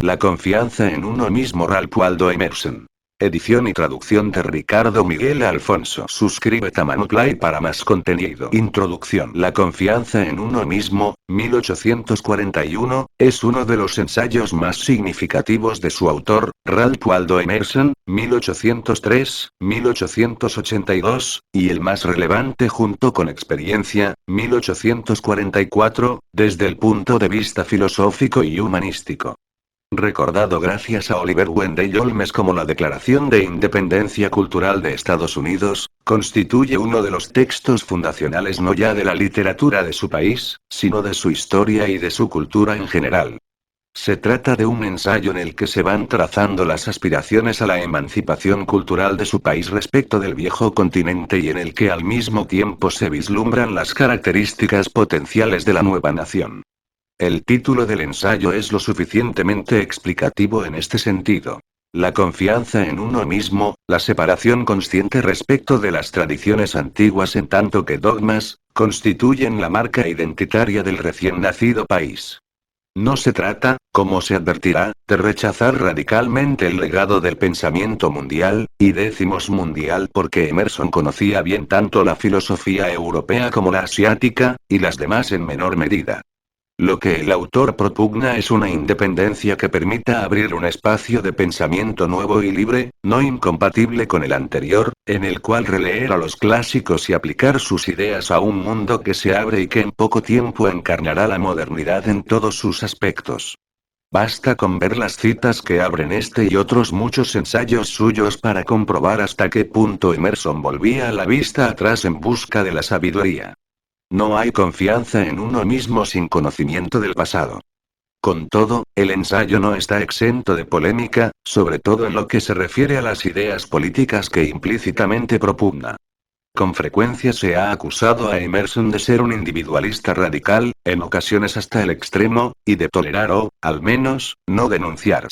La confianza en uno mismo. Ralph Waldo Emerson. Edición y traducción de Ricardo Miguel Alfonso. Suscríbete a Manuplay para más contenido. Introducción. La confianza en uno mismo, 1841, es uno de los ensayos más significativos de su autor, Ralph Waldo Emerson, 1803-1882, y el más relevante junto con Experiencia, 1844, desde el punto de vista filosófico y humanístico. Recordado gracias a Oliver Wendell Holmes como la Declaración de Independencia Cultural de Estados Unidos, constituye uno de los textos fundacionales no ya de la literatura de su país, sino de su historia y de su cultura en general. Se trata de un ensayo en el que se van trazando las aspiraciones a la emancipación cultural de su país respecto del viejo continente y en el que al mismo tiempo se vislumbran las características potenciales de la nueva nación. El título del ensayo es lo suficientemente explicativo en este sentido. La confianza en uno mismo, la separación consciente respecto de las tradiciones antiguas en tanto que dogmas, constituyen la marca identitaria del recién nacido país. No se trata, como se advertirá, de rechazar radicalmente el legado del pensamiento mundial, y decimos mundial porque Emerson conocía bien tanto la filosofía europea como la asiática, y las demás en menor medida. Lo que el autor propugna es una independencia que permita abrir un espacio de pensamiento nuevo y libre, no incompatible con el anterior, en el cual releer a los clásicos y aplicar sus ideas a un mundo que se abre y que en poco tiempo encarnará la modernidad en todos sus aspectos. Basta con ver las citas que abren este y otros muchos ensayos suyos para comprobar hasta qué punto Emerson volvía la vista atrás en busca de la sabiduría. No hay confianza en uno mismo sin conocimiento del pasado. Con todo, el ensayo no está exento de polémica, sobre todo en lo que se refiere a las ideas políticas que implícitamente propugna. Con frecuencia se ha acusado a Emerson de ser un individualista radical, en ocasiones hasta el extremo, y de tolerar o, al menos, no denunciar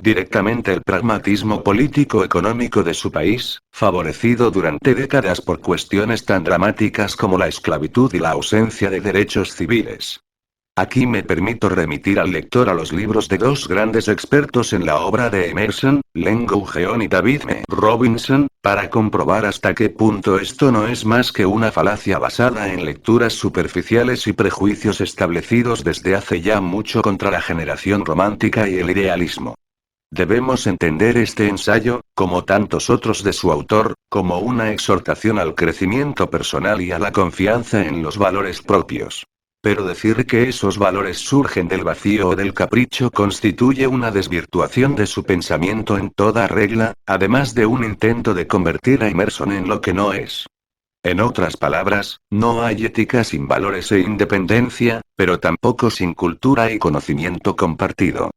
directamente el pragmatismo político-económico de su país, favorecido durante décadas por cuestiones tan dramáticas como la esclavitud y la ausencia de derechos civiles. Aquí me permito remitir al lector a los libros de dos grandes expertos en la obra de Emerson, Len Gougeon y David M. Robinson, para comprobar hasta qué punto esto no es más que una falacia basada en lecturas superficiales y prejuicios establecidos desde hace ya mucho contra la generación romántica y el idealismo. Debemos entender este ensayo, como tantos otros de su autor, como una exhortación al crecimiento personal y a la confianza en los valores propios. Pero decir que esos valores surgen del vacío o del capricho constituye una desvirtuación de su pensamiento en toda regla, además de un intento de convertir a Emerson en lo que no es. En otras palabras, no hay ética sin valores e independencia, pero tampoco sin cultura y conocimiento compartido.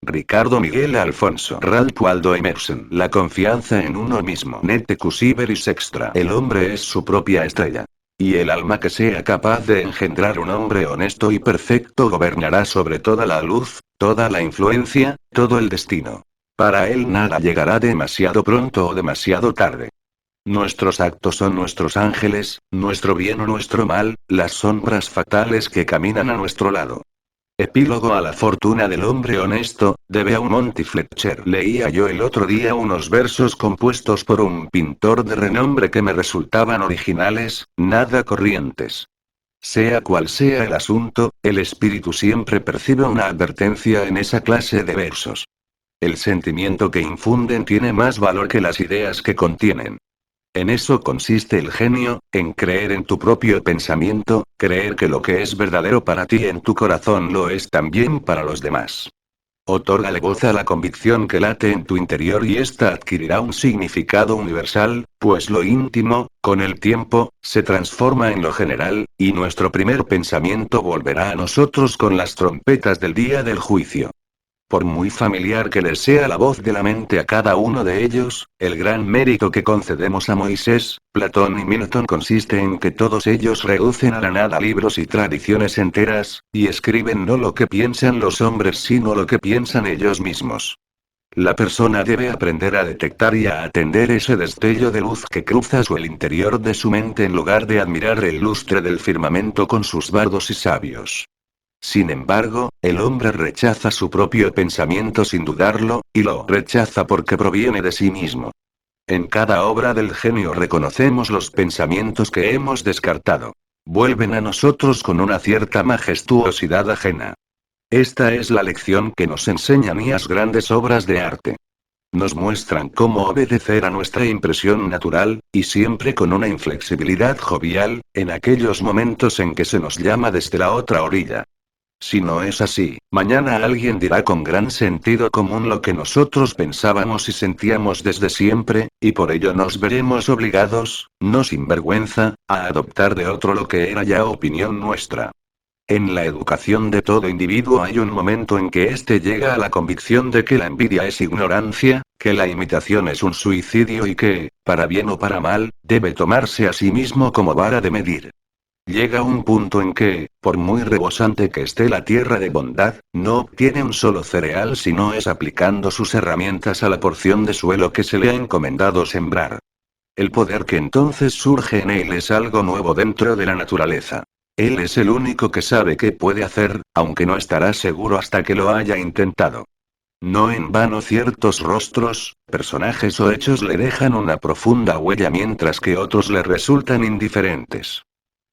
Ricardo Miguel Alfonso. Ralph Waldo Emerson. La confianza en uno mismo. Nete Cusiveris extra. El hombre es su propia estrella. Y el alma que sea capaz de engendrar un hombre honesto y perfecto gobernará sobre toda la luz, toda la influencia, todo el destino. Para él nada llegará demasiado pronto o demasiado tarde. Nuestros actos son nuestros ángeles, nuestro bien o nuestro mal, las sombras fatales que caminan a nuestro lado. Epílogo a la fortuna del hombre honesto, de Beaumont y Fletcher. Leía yo el otro día unos versos compuestos por un pintor de renombre que me resultaban originales, nada corrientes. Sea cual sea el asunto, el espíritu siempre percibe una advertencia en esa clase de versos. El sentimiento que infunden tiene más valor que las ideas que contienen. En eso consiste el genio, en creer en tu propio pensamiento, creer que lo que es verdadero para ti en tu corazón lo es también para los demás. Otórgale voz a la convicción que late en tu interior y ésta adquirirá un significado universal, pues lo íntimo, con el tiempo, se transforma en lo general, y nuestro primer pensamiento volverá a nosotros con las trompetas del día del juicio. Por muy familiar que les sea la voz de la mente a cada uno de ellos, el gran mérito que concedemos a Moisés, Platón y Milton consiste en que todos ellos reducen a la nada libros y tradiciones enteras, y escriben no lo que piensan los hombres sino lo que piensan ellos mismos. La persona debe aprender a detectar y a atender ese destello de luz que cruza el interior de su mente en lugar de admirar el lustre del firmamento con sus bardos y sabios. Sin embargo, el hombre rechaza su propio pensamiento sin dudarlo, y lo rechaza porque proviene de sí mismo. En cada obra del genio reconocemos los pensamientos que hemos descartado. Vuelven a nosotros con una cierta majestuosidad ajena. Esta es la lección que nos enseñan las grandes obras de arte. Nos muestran cómo obedecer a nuestra impresión natural, y siempre con una inflexibilidad jovial, en aquellos momentos en que se nos llama desde la otra orilla. Si no es así, mañana alguien dirá con gran sentido común lo que nosotros pensábamos y sentíamos desde siempre, y por ello nos veremos obligados, no sin vergüenza, a adoptar de otro lo que era ya opinión nuestra. En la educación de todo individuo hay un momento en que éste llega a la convicción de que la envidia es ignorancia, que la imitación es un suicidio y que, para bien o para mal, debe tomarse a sí mismo como vara de medir. Llega un punto en que, por muy rebosante que esté la tierra de bondad, no obtiene un solo cereal si no es aplicando sus herramientas a la porción de suelo que se le ha encomendado sembrar. El poder que entonces surge en él es algo nuevo dentro de la naturaleza. Él es el único que sabe qué puede hacer, aunque no estará seguro hasta que lo haya intentado. No en vano ciertos rostros, personajes o hechos le dejan una profunda huella mientras que otros le resultan indiferentes.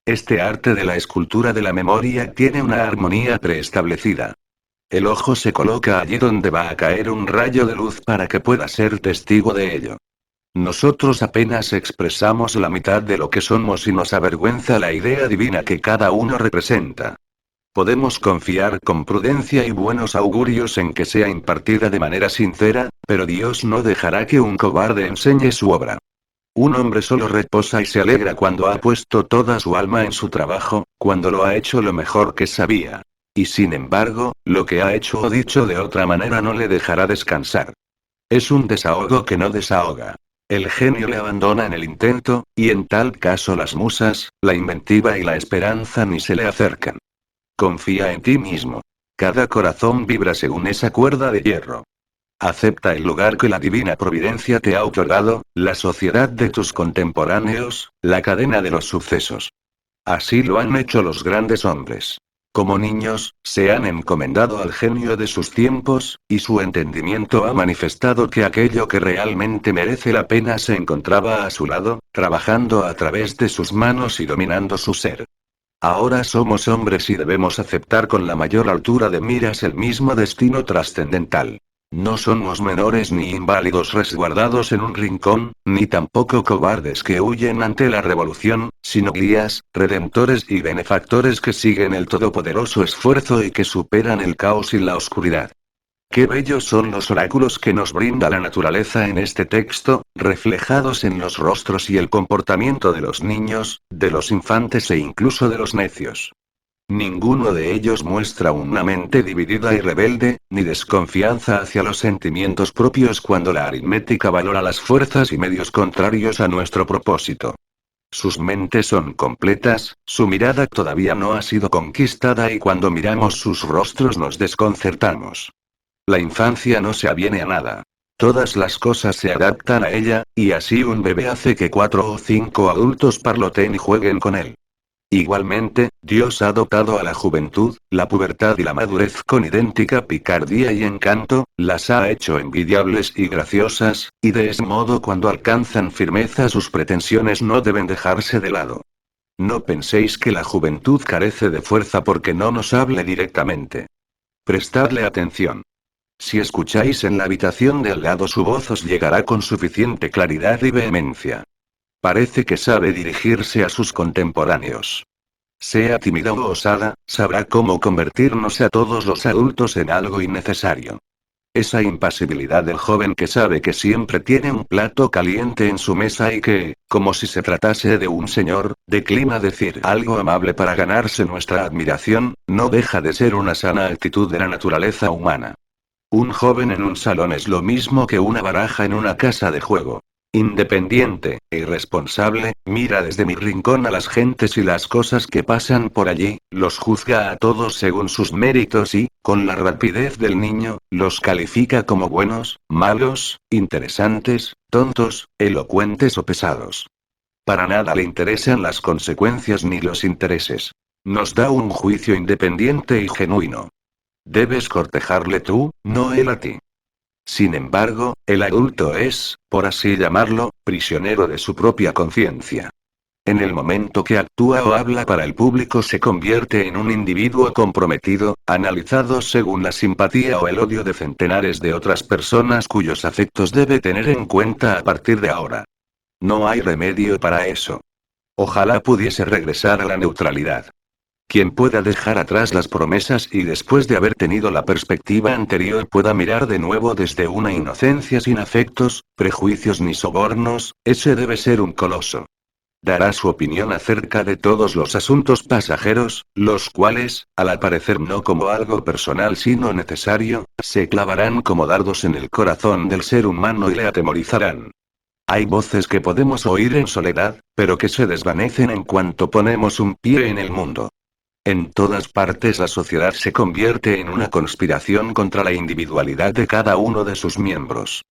Este arte de la escultura de la memoria tiene una armonía preestablecida. El ojo se coloca allí donde va a caer un rayo de luz para que pueda ser testigo de ello. Nosotros apenas expresamos la mitad de lo que somos y nos avergüenza la idea divina que cada uno representa. Podemos confiar con prudencia y buenos augurios en que sea impartida de manera sincera, pero Dios no dejará que un cobarde enseñe su obra. Un hombre solo reposa y se alegra cuando ha puesto toda su alma en su trabajo, cuando lo ha hecho lo mejor que sabía. Y sin embargo, lo que ha hecho o dicho de otra manera no le dejará descansar. Es un desahogo que no desahoga. El genio le abandona en el intento, y en tal caso las musas, la inventiva y la esperanza ni se le acercan. Confía en ti mismo. Cada corazón vibra según esa cuerda de hierro. Acepta el lugar que la divina providencia te ha otorgado, la sociedad de tus contemporáneos, la cadena de los sucesos. Así lo han hecho los grandes hombres. Como niños, se han encomendado al genio de sus tiempos, y su entendimiento ha manifestado que aquello que realmente merece la pena se encontraba a su lado, trabajando a través de sus manos y dominando su ser. Ahora somos hombres y debemos aceptar con la mayor altura de miras el mismo destino trascendental. No somos menores ni inválidos resguardados en un rincón, ni tampoco cobardes que huyen ante la revolución, sino guías, redentores y benefactores que siguen el todopoderoso esfuerzo y que superan el caos y la oscuridad. Qué bellos son los oráculos que nos brinda la naturaleza en este texto, reflejados en los rostros y el comportamiento de los niños, de los infantes e incluso de los necios. Ninguno de ellos muestra una mente dividida y rebelde, ni desconfianza hacia los sentimientos propios cuando la aritmética valora las fuerzas y medios contrarios a nuestro propósito. Sus mentes son completas, su mirada todavía no ha sido conquistada y cuando miramos sus rostros nos desconcertamos. La infancia no se aviene a nada. Todas las cosas se adaptan a ella, y así un bebé hace que 4 o 5 adultos parloteen y jueguen con él. Igualmente, Dios ha dotado a la juventud, la pubertad y la madurez con idéntica picardía y encanto, las ha hecho envidiables y graciosas, y de ese modo cuando alcanzan firmeza sus pretensiones no deben dejarse de lado. No penséis que la juventud carece de fuerza porque no nos hable directamente. Prestadle atención. Si escucháis en la habitación de al lado su voz os llegará con suficiente claridad y vehemencia. Parece que sabe dirigirse a sus contemporáneos. Sea tímida o osada, sabrá cómo convertirnos a todos los adultos en algo innecesario. Esa impasibilidad del joven que sabe que siempre tiene un plato caliente en su mesa y que, como si se tratase de un señor, declina decir algo amable para ganarse nuestra admiración, no deja de ser una sana actitud de la naturaleza humana. Un joven en un salón es lo mismo que una baraja en una casa de juego. Independiente e irresponsable, mira desde mi rincón a las gentes y las cosas que pasan por allí, los juzga a todos según sus méritos y, con la rapidez del niño, los califica como buenos, malos, interesantes, tontos, elocuentes o pesados. Para nada le interesan las consecuencias ni los intereses. Nos da un juicio independiente y genuino. Debes cortejarle tú, no él a ti. Sin embargo, el adulto es, por así llamarlo, prisionero de su propia conciencia. En el momento que actúa o habla para el público se convierte en un individuo comprometido, analizado según la simpatía o el odio de centenares de otras personas cuyos afectos debe tener en cuenta a partir de ahora. No hay remedio para eso. Ojalá pudiese regresar a la neutralidad. Quien pueda dejar atrás las promesas y después de haber tenido la perspectiva anterior pueda mirar de nuevo desde una inocencia sin afectos, prejuicios ni sobornos, ese debe ser un coloso. Dará su opinión acerca de todos los asuntos pasajeros, los cuales, al aparecer no como algo personal sino necesario, se clavarán como dardos en el corazón del ser humano y le atemorizarán. Hay voces que podemos oír en soledad, pero que se desvanecen en cuanto ponemos un pie en el mundo. En todas partes la sociedad se convierte en una conspiración contra la individualidad de cada uno de sus miembros.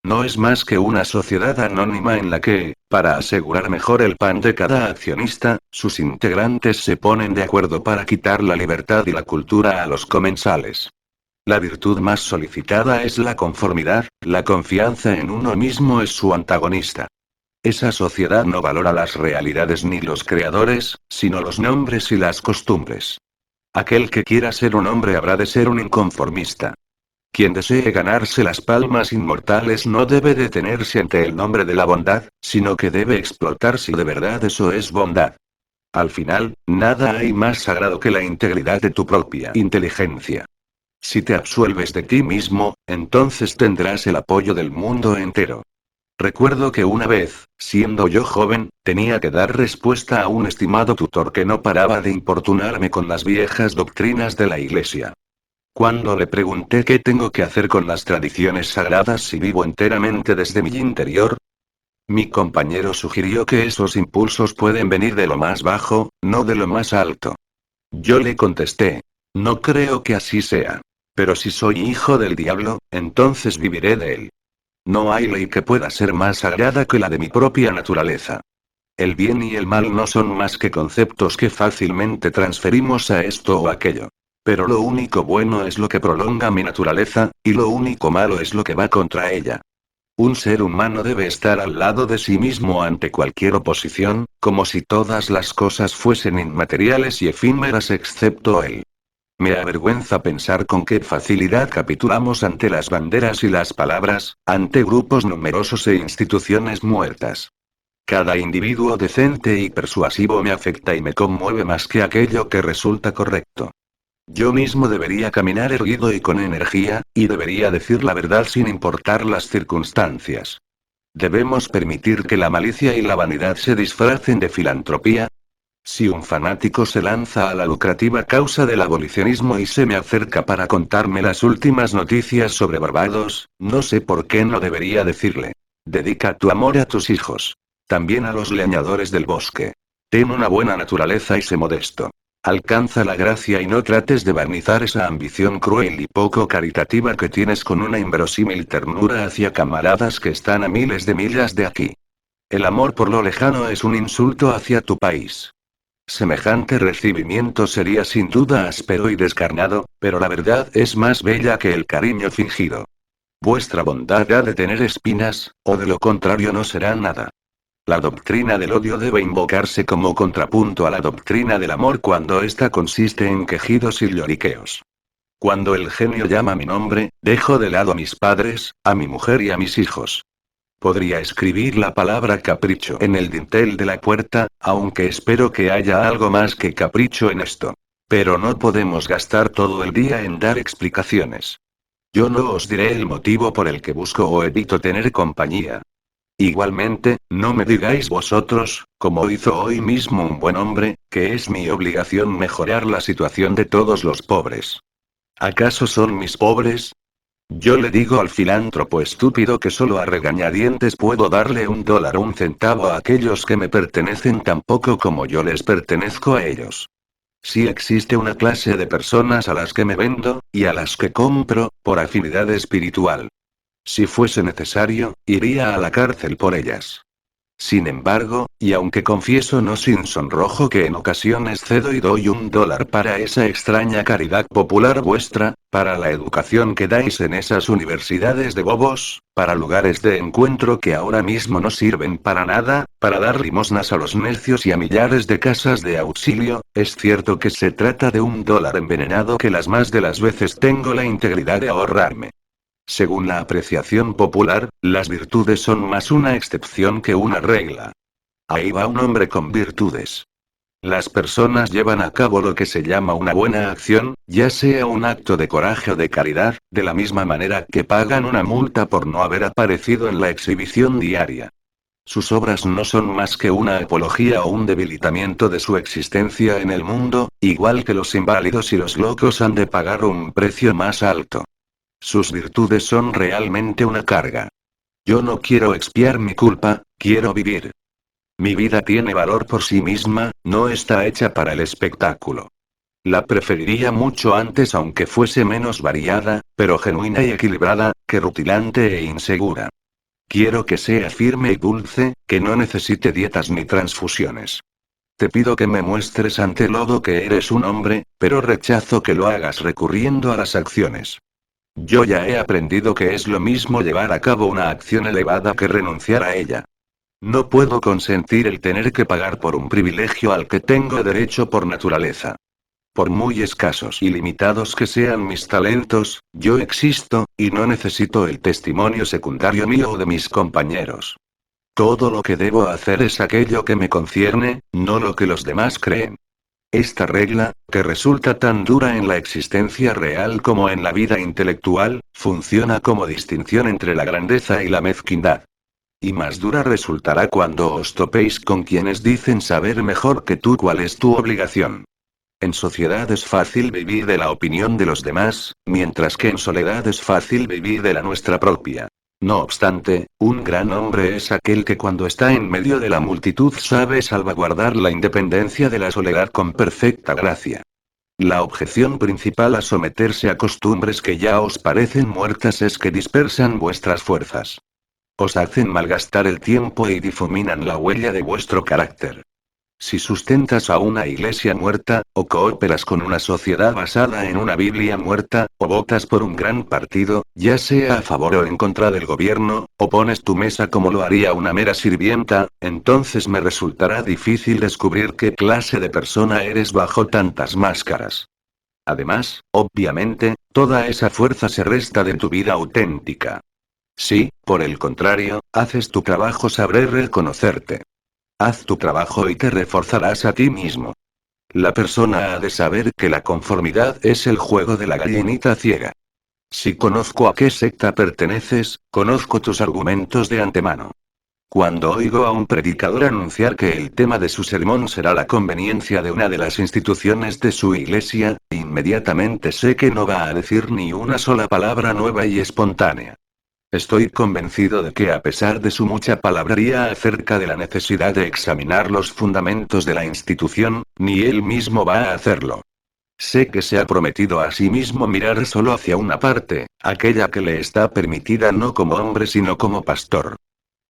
No es más que una sociedad anónima en la que, para asegurar mejor el pan de cada accionista, sus integrantes se ponen de acuerdo para quitar la libertad y la cultura a los comensales. La virtud más solicitada es la conformidad, la confianza en uno mismo es su antagonista. Esa sociedad no valora las realidades ni los creadores, sino los nombres y las costumbres. Aquel que quiera ser un hombre habrá de ser un inconformista. Quien desee ganarse las palmas inmortales no debe detenerse ante el nombre de la bondad, sino que debe explotar si de verdad eso es bondad. Al final, nada hay más sagrado que la integridad de tu propia inteligencia. Si te absuelves de ti mismo, entonces tendrás el apoyo del mundo entero. Recuerdo que una vez, siendo yo joven, tenía que dar respuesta a un estimado tutor que no paraba de importunarme con las viejas doctrinas de la Iglesia. Cuando le pregunté qué tengo que hacer con las tradiciones sagradas si vivo enteramente desde mi interior, mi compañero sugirió que esos impulsos pueden venir de lo más bajo, no de lo más alto. Yo le contesté, no creo que así sea. Pero si soy hijo del diablo, entonces viviré de él. No hay ley que pueda ser más sagrada que la de mi propia naturaleza. El bien y el mal no son más que conceptos que fácilmente transferimos a esto o aquello. Pero lo único bueno es lo que prolonga mi naturaleza, y lo único malo es lo que va contra ella. Un ser humano debe estar al lado de sí mismo ante cualquier oposición, como si todas las cosas fuesen inmateriales y efímeras excepto él. Me avergüenza pensar con qué facilidad capitulamos ante las banderas y las palabras, ante grupos numerosos e instituciones muertas. Cada individuo decente y persuasivo me afecta y me conmueve más que aquello que resulta correcto. Yo mismo debería caminar erguido y con energía, y debería decir la verdad sin importar las circunstancias. ¿Debemos permitir que la malicia y la vanidad se disfracen de filantropía? Si un fanático se lanza a la lucrativa causa del abolicionismo y se me acerca para contarme las últimas noticias sobre Barbados, no sé por qué no debería decirle. Dedica tu amor a tus hijos. También a los leñadores del bosque. Ten una buena naturaleza y sé modesto. Alcanza la gracia y no trates de barnizar esa ambición cruel y poco caritativa que tienes con una inverosímil ternura hacia camaradas que están a miles de millas de aquí. El amor por lo lejano es un insulto hacia tu país. Semejante recibimiento sería sin duda áspero y descarnado, pero la verdad es más bella que el cariño fingido. Vuestra bondad ha de tener espinas, o de lo contrario no será nada. La doctrina del odio debe invocarse como contrapunto a la doctrina del amor cuando ésta consiste en quejidos y lloriqueos. Cuando el genio llama mi nombre, dejo de lado a mis padres, a mi mujer y a mis hijos. Podría escribir la palabra capricho en el dintel de la puerta, aunque espero que haya algo más que capricho en esto. Pero no podemos gastar todo el día en dar explicaciones. Yo no os diré el motivo por el que busco o evito tener compañía. Igualmente, no me digáis vosotros, como hizo hoy mismo un buen hombre, que es mi obligación mejorar la situación de todos los pobres. ¿Acaso son mis pobres? Yo le digo al filántropo estúpido que solo a regañadientes puedo darle $1 o 1 centavo a aquellos que me pertenecen tan poco como yo les pertenezco a ellos. Si existe una clase de personas a las que me vendo, y a las que compro, por afinidad espiritual. Si fuese necesario, iría a la cárcel por ellas. Sin embargo, y aunque confieso no sin sonrojo que en ocasiones cedo y doy $1 para esa extraña caridad popular vuestra, para la educación que dais en esas universidades de bobos, para lugares de encuentro que ahora mismo no sirven para nada, para dar limosnas a los necios y a millares de casas de auxilio, es cierto que se trata de $1 envenenado que las más de las veces tengo la integridad de ahorrarme. Según la apreciación popular, las virtudes son más una excepción que una regla. Ahí va un hombre con virtudes. Las personas llevan a cabo lo que se llama una buena acción, ya sea un acto de coraje o de caridad, de la misma manera que pagan una multa por no haber aparecido en la exhibición diaria. Sus obras no son más que una apología o un debilitamiento de su existencia en el mundo, igual que los inválidos y los locos han de pagar un precio más alto. Sus virtudes son realmente una carga. Yo no quiero expiar mi culpa, quiero vivir. Mi vida tiene valor por sí misma, no está hecha para el espectáculo. La preferiría mucho antes aunque fuese menos variada, pero genuina y equilibrada, que rutilante e insegura. Quiero que sea firme y dulce, que no necesite dietas ni transfusiones. Te pido que me muestres ante el lodo que eres un hombre, pero rechazo que lo hagas recurriendo a las acciones. Yo ya he aprendido que es lo mismo llevar a cabo una acción elevada que renunciar a ella. No puedo consentir el tener que pagar por un privilegio al que tengo derecho por naturaleza. Por muy escasos y limitados que sean mis talentos, yo existo, y no necesito el testimonio secundario mío o de mis compañeros. Todo lo que debo hacer es aquello que me concierne, no lo que los demás creen. Esta regla, que resulta tan dura en la existencia real como en la vida intelectual, funciona como distinción entre la grandeza y la mezquindad. Y más dura resultará cuando os topéis con quienes dicen saber mejor que tú cuál es tu obligación. En sociedad es fácil vivir de la opinión de los demás, mientras que en soledad es fácil vivir de la nuestra propia. No obstante, un gran hombre es aquel que cuando está en medio de la multitud sabe salvaguardar la independencia de la soledad con perfecta gracia. La objeción principal a someterse a costumbres que ya os parecen muertas es que dispersan vuestras fuerzas. Os hacen malgastar el tiempo y difuminan la huella de vuestro carácter. Si sustentas a una iglesia muerta, o cooperas con una sociedad basada en una Biblia muerta, o votas por un gran partido, ya sea a favor o en contra del gobierno, o pones tu mesa como lo haría una mera sirvienta, entonces me resultará difícil descubrir qué clase de persona eres bajo tantas máscaras. Además, obviamente, toda esa fuerza se resta de tu vida auténtica. Si, por el contrario, haces tu trabajo sabré reconocerte. Haz tu trabajo y te reforzarás a ti mismo. La persona ha de saber que la conformidad es el juego de la gallinita ciega. Si conozco a qué secta perteneces, conozco tus argumentos de antemano. Cuando oigo a un predicador anunciar que el tema de su sermón será la conveniencia de una de las instituciones de su iglesia, inmediatamente sé que no va a decir ni una sola palabra nueva y espontánea. Estoy convencido de que a pesar de su mucha palabrería acerca de la necesidad de examinar los fundamentos de la institución, ni él mismo va a hacerlo. Sé que se ha prometido a sí mismo mirar solo hacia una parte, aquella que le está permitida no como hombre sino como pastor.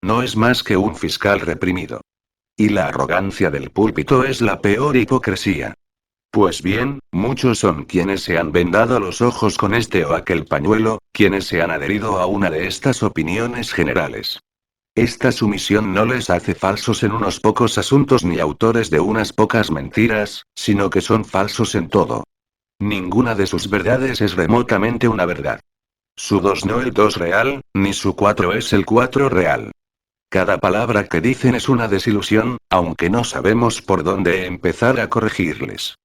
No es más que un fiscal reprimido. Y la arrogancia del púlpito es la peor hipocresía. Pues bien, muchos son quienes se han vendado los ojos con este o aquel pañuelo, quienes se han adherido a una de estas opiniones generales. Esta sumisión no les hace falsos en unos pocos asuntos ni autores de unas pocas mentiras, sino que son falsos en todo. Ninguna de sus verdades es remotamente una verdad. Su 2 no el 2 real, ni su 4 es el 4 real. Cada palabra que dicen es una desilusión, aunque no sabemos por dónde empezar a corregirles.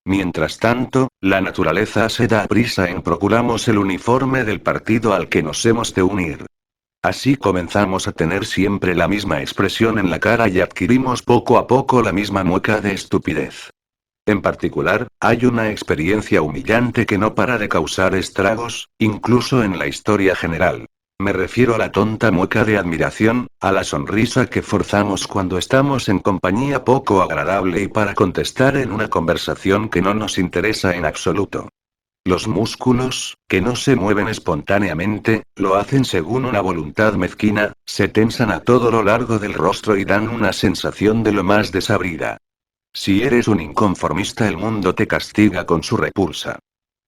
Mientras tanto, la naturaleza se da prisa en procuramos el uniforme del partido al que nos hemos de unir. Así comenzamos a tener siempre la misma expresión en la cara y adquirimos poco a poco la misma mueca de estupidez. En particular, hay una experiencia humillante que no para de causar estragos, incluso en la historia general. Me refiero a la tonta mueca de admiración, a la sonrisa que forzamos cuando estamos en compañía poco agradable y para contestar en una conversación que no nos interesa en absoluto. Los músculos, que no se mueven espontáneamente, lo hacen según una voluntad mezquina, se tensan a todo lo largo del rostro y dan una sensación de lo más desabrida. Si eres un inconformista, el mundo te castiga con su repulsa.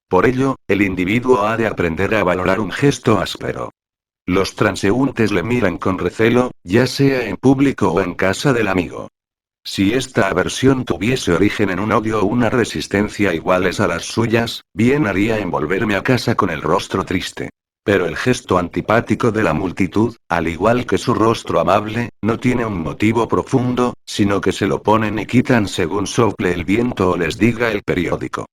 Por ello, el individuo ha de aprender a valorar un gesto áspero. Los transeúntes le miran con recelo, ya sea en público o en casa del amigo. Si esta aversión tuviese origen en un odio o una resistencia iguales a las suyas, bien haría en volverme a casa con el rostro triste. Pero el gesto antipático de la multitud, al igual que su rostro amable, no tiene un motivo profundo, sino que se lo ponen y quitan según sople el viento o les diga el periódico.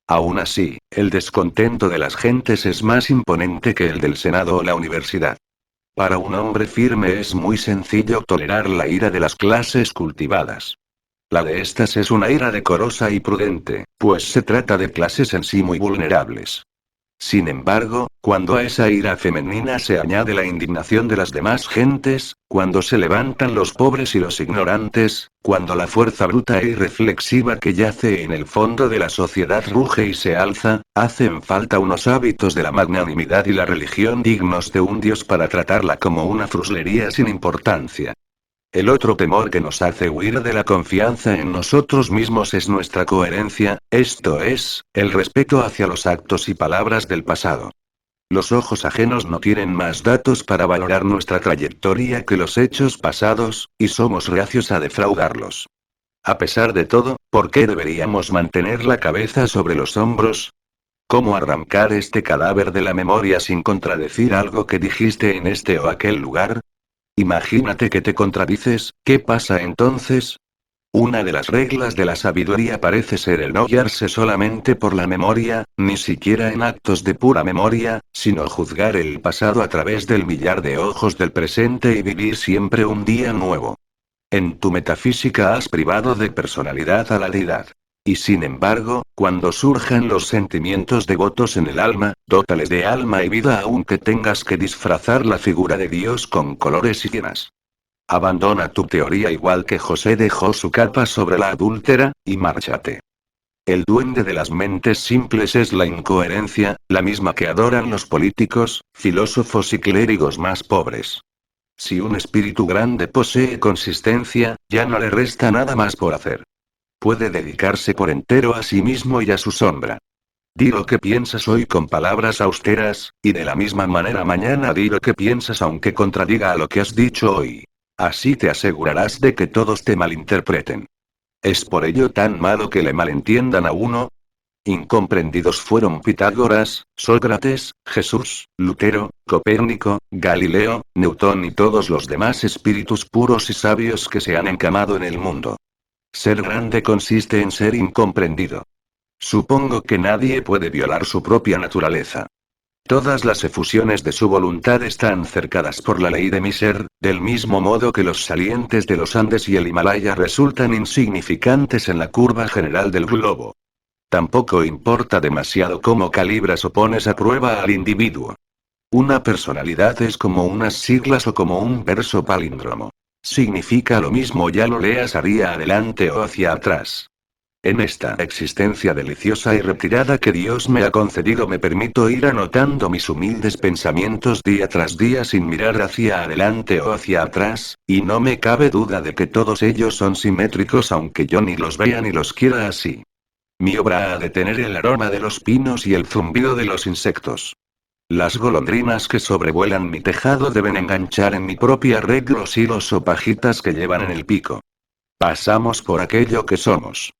Aún así, el descontento de las gentes es más imponente que el del Senado o la universidad. Para un hombre firme es muy sencillo tolerar la ira de las clases cultivadas. La de estas es una ira decorosa y prudente, pues se trata de clases en sí muy vulnerables. Sin embargo, cuando a esa ira femenina se añade la indignación de las demás gentes, cuando se levantan los pobres y los ignorantes, cuando la fuerza bruta e irreflexiva que yace en el fondo de la sociedad ruge y se alza, hacen falta unos hábitos de la magnanimidad y la religión dignos de un Dios para tratarla como una fruslería sin importancia. El otro temor que nos hace huir de la confianza en nosotros mismos es nuestra coherencia, esto es, el respeto hacia los actos y palabras del pasado. Los ojos ajenos no tienen más datos para valorar nuestra trayectoria que los hechos pasados, y somos reacios a defraudarlos. A pesar de todo, ¿por qué deberíamos mantener la cabeza sobre los hombros? ¿Cómo arrancar este cadáver de la memoria sin contradecir algo que dijiste en este o aquel lugar? Imagínate que te contradices, ¿qué pasa entonces? Una de las reglas de la sabiduría parece ser el no guiarse solamente por la memoria, ni siquiera en actos de pura memoria, sino juzgar el pasado a través del millar de ojos del presente y vivir siempre un día nuevo. En tu metafísica has privado de personalidad a la deidad. Y sin embargo, cuando surjan los sentimientos devotos en el alma, dótales de alma y vida aunque tengas que disfrazar la figura de Dios con colores y llenas. Abandona tu teoría igual que José dejó su capa sobre la adúltera, y márchate. El duende de las mentes simples es la incoherencia, la misma que adoran los políticos, filósofos y clérigos más pobres. Si un espíritu grande posee consistencia, ya no le resta nada más por hacer. Puede dedicarse por entero a sí mismo y a su sombra. Di lo que piensas hoy con palabras austeras, y de la misma manera mañana di lo que piensas aunque contradiga a lo que has dicho hoy. Así te asegurarás de que todos te malinterpreten. ¿Es por ello tan malo que le malentiendan a uno? Incomprendidos fueron Pitágoras, Sócrates, Jesús, Lutero, Copérnico, Galileo, Newton y todos los demás espíritus puros y sabios que se han encamado en el mundo. Ser grande consiste en ser incomprendido. Supongo que nadie puede violar su propia naturaleza. Todas las efusiones de su voluntad están cercadas por la ley de mi ser, del mismo modo que los salientes de los Andes y el Himalaya resultan insignificantes en la curva general del globo. Tampoco importa demasiado cómo calibras o pones a prueba al individuo. Una personalidad es como unas siglas o como un verso palíndromo. Significa lo mismo ya lo leas hacia adelante o hacia atrás. En esta existencia deliciosa y retirada que Dios me ha concedido me permito ir anotando mis humildes pensamientos día tras día sin mirar hacia adelante o hacia atrás, y no me cabe duda de que todos ellos son simétricos aunque yo ni los vea ni los quiera así. Mi obra ha de tener el aroma de los pinos y el zumbido de los insectos. Las golondrinas que sobrevuelan mi tejado deben enganchar en mi propia red los hilos o pajitas que llevan en el pico. Pasamos por aquello que somos.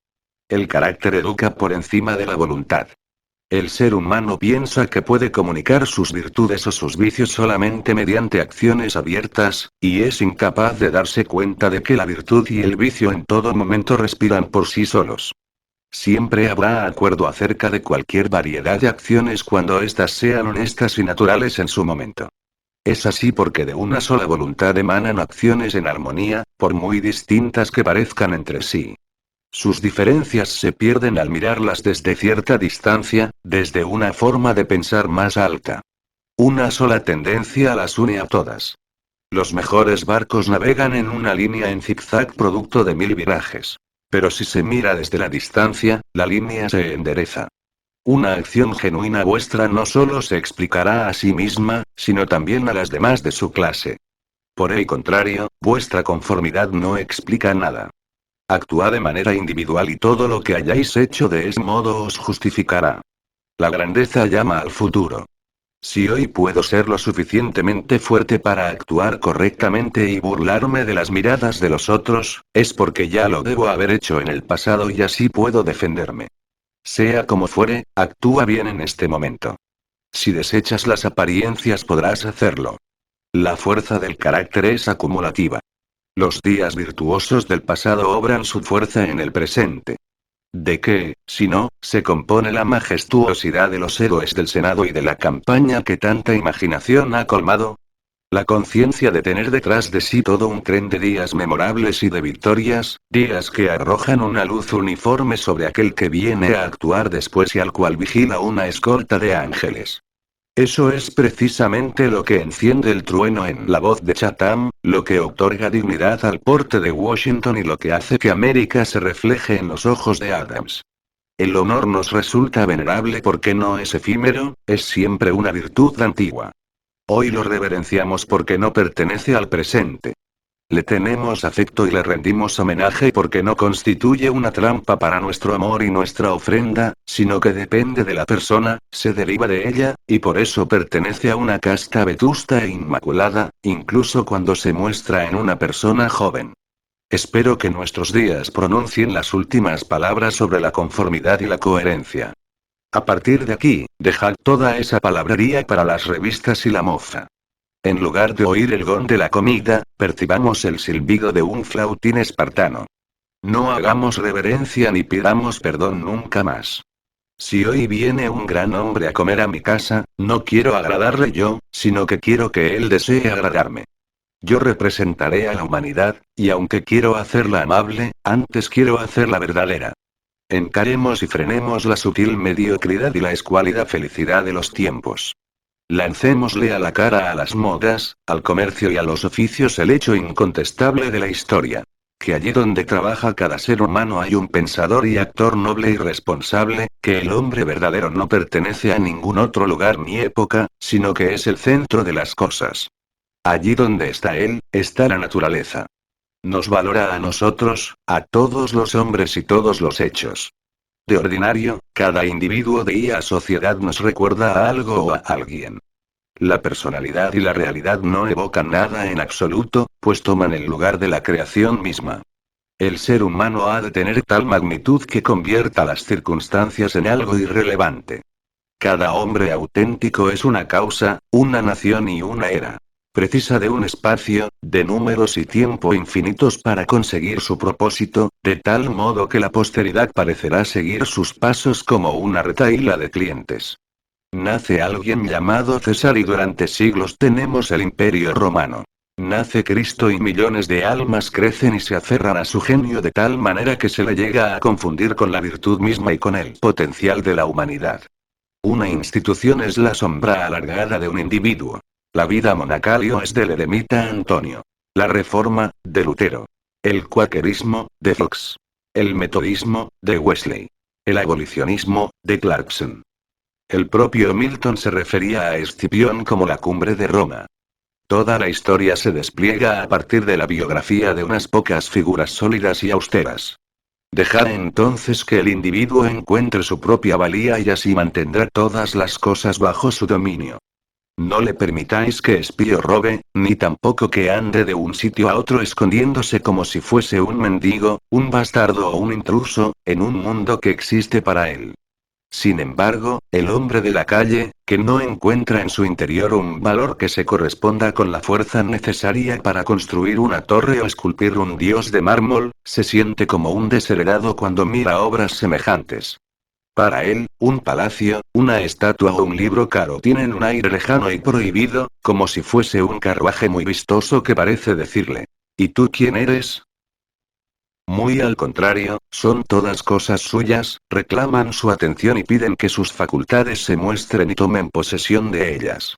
El carácter educa por encima de la voluntad. El ser humano piensa que puede comunicar sus virtudes o sus vicios solamente mediante acciones abiertas, y es incapaz de darse cuenta de que la virtud y el vicio en todo momento respiran por sí solos. Siempre habrá acuerdo acerca de cualquier variedad de acciones cuando éstas sean honestas y naturales en su momento. Es así porque de una sola voluntad emanan acciones en armonía, por muy distintas que parezcan entre sí. Sus diferencias se pierden al mirarlas desde cierta distancia, desde una forma de pensar más alta. Una sola tendencia las une a todas. Los mejores barcos navegan en una línea en zigzag producto de 1000 virajes. Pero si se mira desde la distancia, la línea se endereza. Una acción genuina vuestra no solo se explicará a sí misma, sino también a las demás de su clase. Por el contrario, vuestra conformidad no explica nada. Actúa de manera individual y todo lo que hayáis hecho de ese modo os justificará. La grandeza llama al futuro. Si hoy puedo ser lo suficientemente fuerte para actuar correctamente y burlarme de las miradas de los otros, es porque ya lo debo haber hecho en el pasado y así puedo defenderme. Sea como fuere, actúa bien en este momento. Si desechas las apariencias podrás hacerlo. La fuerza del carácter es acumulativa. Los días virtuosos del pasado obran su fuerza en el presente. ¿De qué, si no, se compone la majestuosidad de los héroes del Senado y de la campaña que tanta imaginación ha colmado? La conciencia de tener detrás de sí todo un tren de días memorables y de victorias, días que arrojan una luz uniforme sobre aquel que viene a actuar después y al cual vigila una escolta de ángeles. Eso es precisamente lo que enciende el trueno en la voz de Chatham, lo que otorga dignidad al porte de Washington y lo que hace que América se refleje en los ojos de Adams. El honor nos resulta venerable porque no es efímero, es siempre una virtud antigua. Hoy lo reverenciamos porque no pertenece al presente. Le tenemos afecto y le rendimos homenaje porque no constituye una trampa para nuestro amor y nuestra ofrenda, sino que depende de la persona, se deriva de ella, y por eso pertenece a una casta vetusta e inmaculada, incluso cuando se muestra en una persona joven. Espero que nuestros días pronuncien las últimas palabras sobre la conformidad y la coherencia. A partir de aquí, dejad toda esa palabrería para las revistas y la mofa. En lugar de oír el gong de la comida, percibamos el silbido de un flautín espartano. No hagamos reverencia ni pidamos perdón nunca más. Si hoy viene un gran hombre a comer a mi casa, no quiero agradarle yo, sino que quiero que él desee agradarme. Yo representaré a la humanidad, y aunque quiero hacerla amable, antes quiero hacerla verdadera. Encaremos y frenemos la sutil mediocridad y la escuálida felicidad de los tiempos. Lancémosle a la cara a las modas, al comercio y a los oficios el hecho incontestable de la historia. Que allí donde trabaja cada ser humano hay un pensador y actor noble y responsable, que el hombre verdadero no pertenece a ningún otro lugar ni época, sino que es el centro de las cosas. Allí donde está él, está la naturaleza. Nos valora a nosotros, a todos los hombres y todos los hechos. De ordinario, cada individuo de IA sociedad nos recuerda a algo o a alguien. La personalidad y la realidad no evocan nada en absoluto, pues toman el lugar de la creación misma. El ser humano ha de tener tal magnitud que convierta las circunstancias en algo irrelevante. Cada hombre auténtico es una causa, una nación y una era. Precisa de un espacio, de números y tiempo infinitos para conseguir su propósito, de tal modo que la posteridad parecerá seguir sus pasos como una retahíla de clientes. Nace alguien llamado César y durante siglos tenemos el Imperio Romano. Nace Cristo y millones de almas crecen y se aferran a su genio de tal manera que se le llega a confundir con la virtud misma y con el potencial de la humanidad. Una institución es la sombra alargada de un individuo. La vida monacal es del eremita Antonio. La reforma, de Lutero. El cuaquerismo, de Fox. El metodismo, de Wesley. El abolicionismo, de Clarkson. El propio Milton se refería a Escipión como la cumbre de Roma. Toda la historia se despliega a partir de la biografía de unas pocas figuras sólidas y austeras. Dejad entonces que el individuo encuentre su propia valía y así mantendrá todas las cosas bajo su dominio. No le permitáis que espíe o robe, ni tampoco que ande de un sitio a otro escondiéndose como si fuese un mendigo, un bastardo o un intruso, en un mundo que existe para él. Sin embargo, el hombre de la calle, que no encuentra en su interior un valor que se corresponda con la fuerza necesaria para construir una torre o esculpir un dios de mármol, se siente como un desheredado cuando mira obras semejantes. Para él, un palacio, una estatua o un libro caro tienen un aire lejano y prohibido, como si fuese un carruaje muy vistoso que parece decirle: ¿y tú quién eres? Muy al contrario, son todas cosas suyas, reclaman su atención y piden que sus facultades se muestren y tomen posesión de ellas.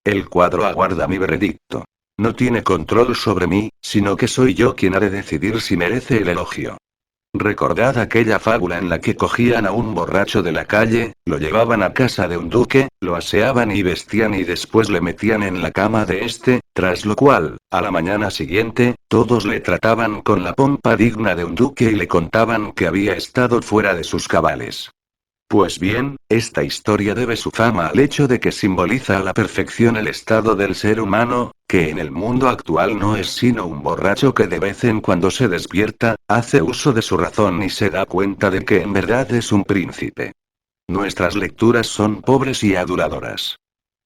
El cuadro aguarda mi veredicto. No tiene control sobre mí, sino que soy yo quien ha de decidir si merece el elogio. Recordad aquella fábula en la que cogían a un borracho de la calle, lo llevaban a casa de un duque, lo aseaban y vestían y después le metían en la cama de este, tras lo cual, a la mañana siguiente, todos le trataban con la pompa digna de un duque y le contaban que había estado fuera de sus cabales. Pues bien, esta historia debe su fama al hecho de que simboliza a la perfección el estado del ser humano, que en el mundo actual no es sino un borracho que de vez en cuando se despierta, hace uso de su razón y se da cuenta de que en verdad es un príncipe. Nuestras lecturas son pobres y aduladoras.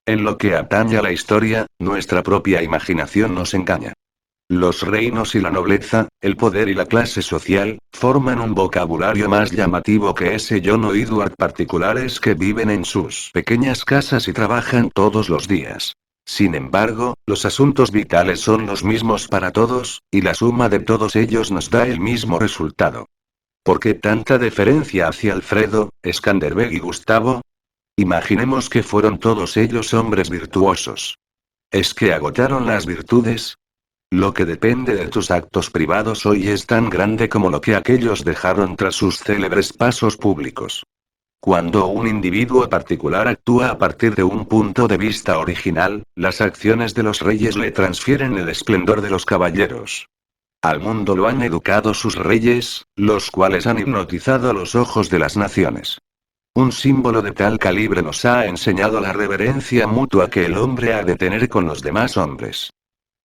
En lo que atañe a la historia, nuestra propia imaginación nos engaña. Los reinos y la nobleza, el poder y la clase social, forman un vocabulario más llamativo que ese John o Edward particulares que viven en sus pequeñas casas y trabajan todos los días. Sin embargo, los asuntos vitales son los mismos para todos, y la suma de todos ellos nos da el mismo resultado. ¿Por qué tanta deferencia hacia Alfredo, Skanderbeg y Gustavo? Imaginemos que fueron todos ellos hombres virtuosos. ¿Es que agotaron las virtudes? Lo que depende de tus actos privados hoy es tan grande como lo que aquellos dejaron tras sus célebres pasos públicos. Cuando un individuo particular actúa a partir de un punto de vista original, las acciones de los reyes le transfieren el esplendor de los caballeros. Al mundo lo han educado sus reyes, los cuales han hipnotizado los ojos de las naciones. Un símbolo de tal calibre nos ha enseñado la reverencia mutua que el hombre ha de tener con los demás hombres.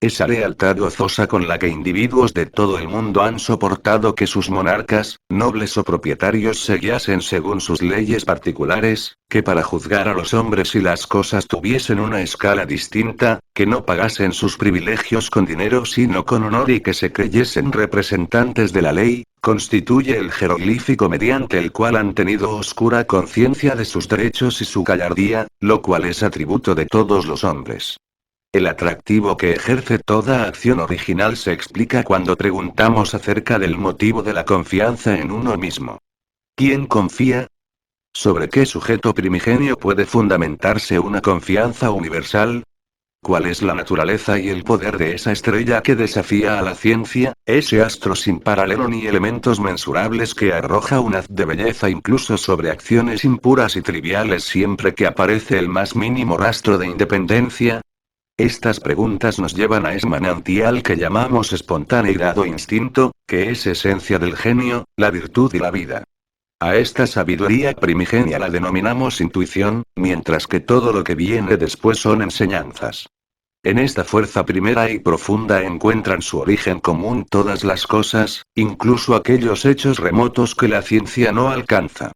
Esa lealtad gozosa con la que individuos de todo el mundo han soportado que sus monarcas, nobles o propietarios se guiasen según sus leyes particulares, que para juzgar a los hombres y las cosas tuviesen una escala distinta, que no pagasen sus privilegios con dinero sino con honor y que se creyesen representantes de la ley, constituye el jeroglífico mediante el cual han tenido oscura conciencia de sus derechos y su gallardía, lo cual es atributo de todos los hombres. El atractivo que ejerce toda acción original se explica cuando preguntamos acerca del motivo de la confianza en uno mismo. ¿Quién confía? ¿Sobre qué sujeto primigenio puede fundamentarse una confianza universal? ¿Cuál es la naturaleza y el poder de esa estrella que desafía a la ciencia, ese astro sin paralelo ni elementos mensurables que arroja un haz de belleza incluso sobre acciones impuras y triviales siempre que aparece el más mínimo rastro de independencia? Estas preguntas nos llevan a ese manantial que llamamos espontaneidad o instinto, que es esencia del genio, la virtud y la vida. A esta sabiduría primigenia la denominamos intuición, mientras que todo lo que viene después son enseñanzas. En esta fuerza primera y profunda encuentran su origen común todas las cosas, incluso aquellos hechos remotos que la ciencia no alcanza.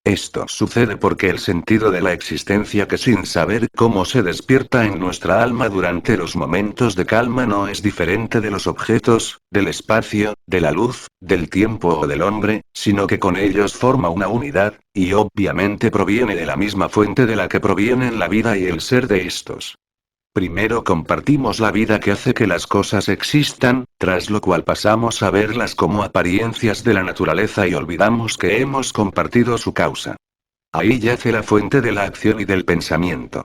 Esto sucede porque el sentido de la existencia que sin saber cómo se despierta en nuestra alma durante los momentos de calma no es diferente de los objetos, del espacio, de la luz, del tiempo o del hombre, sino que con ellos forma una unidad, y obviamente proviene de la misma fuente de la que provienen la vida y el ser de estos. Primero compartimos la vida que hace que las cosas existan, tras lo cual pasamos a verlas como apariencias de la naturaleza y olvidamos que hemos compartido su causa. Ahí yace la fuente de la acción y del pensamiento.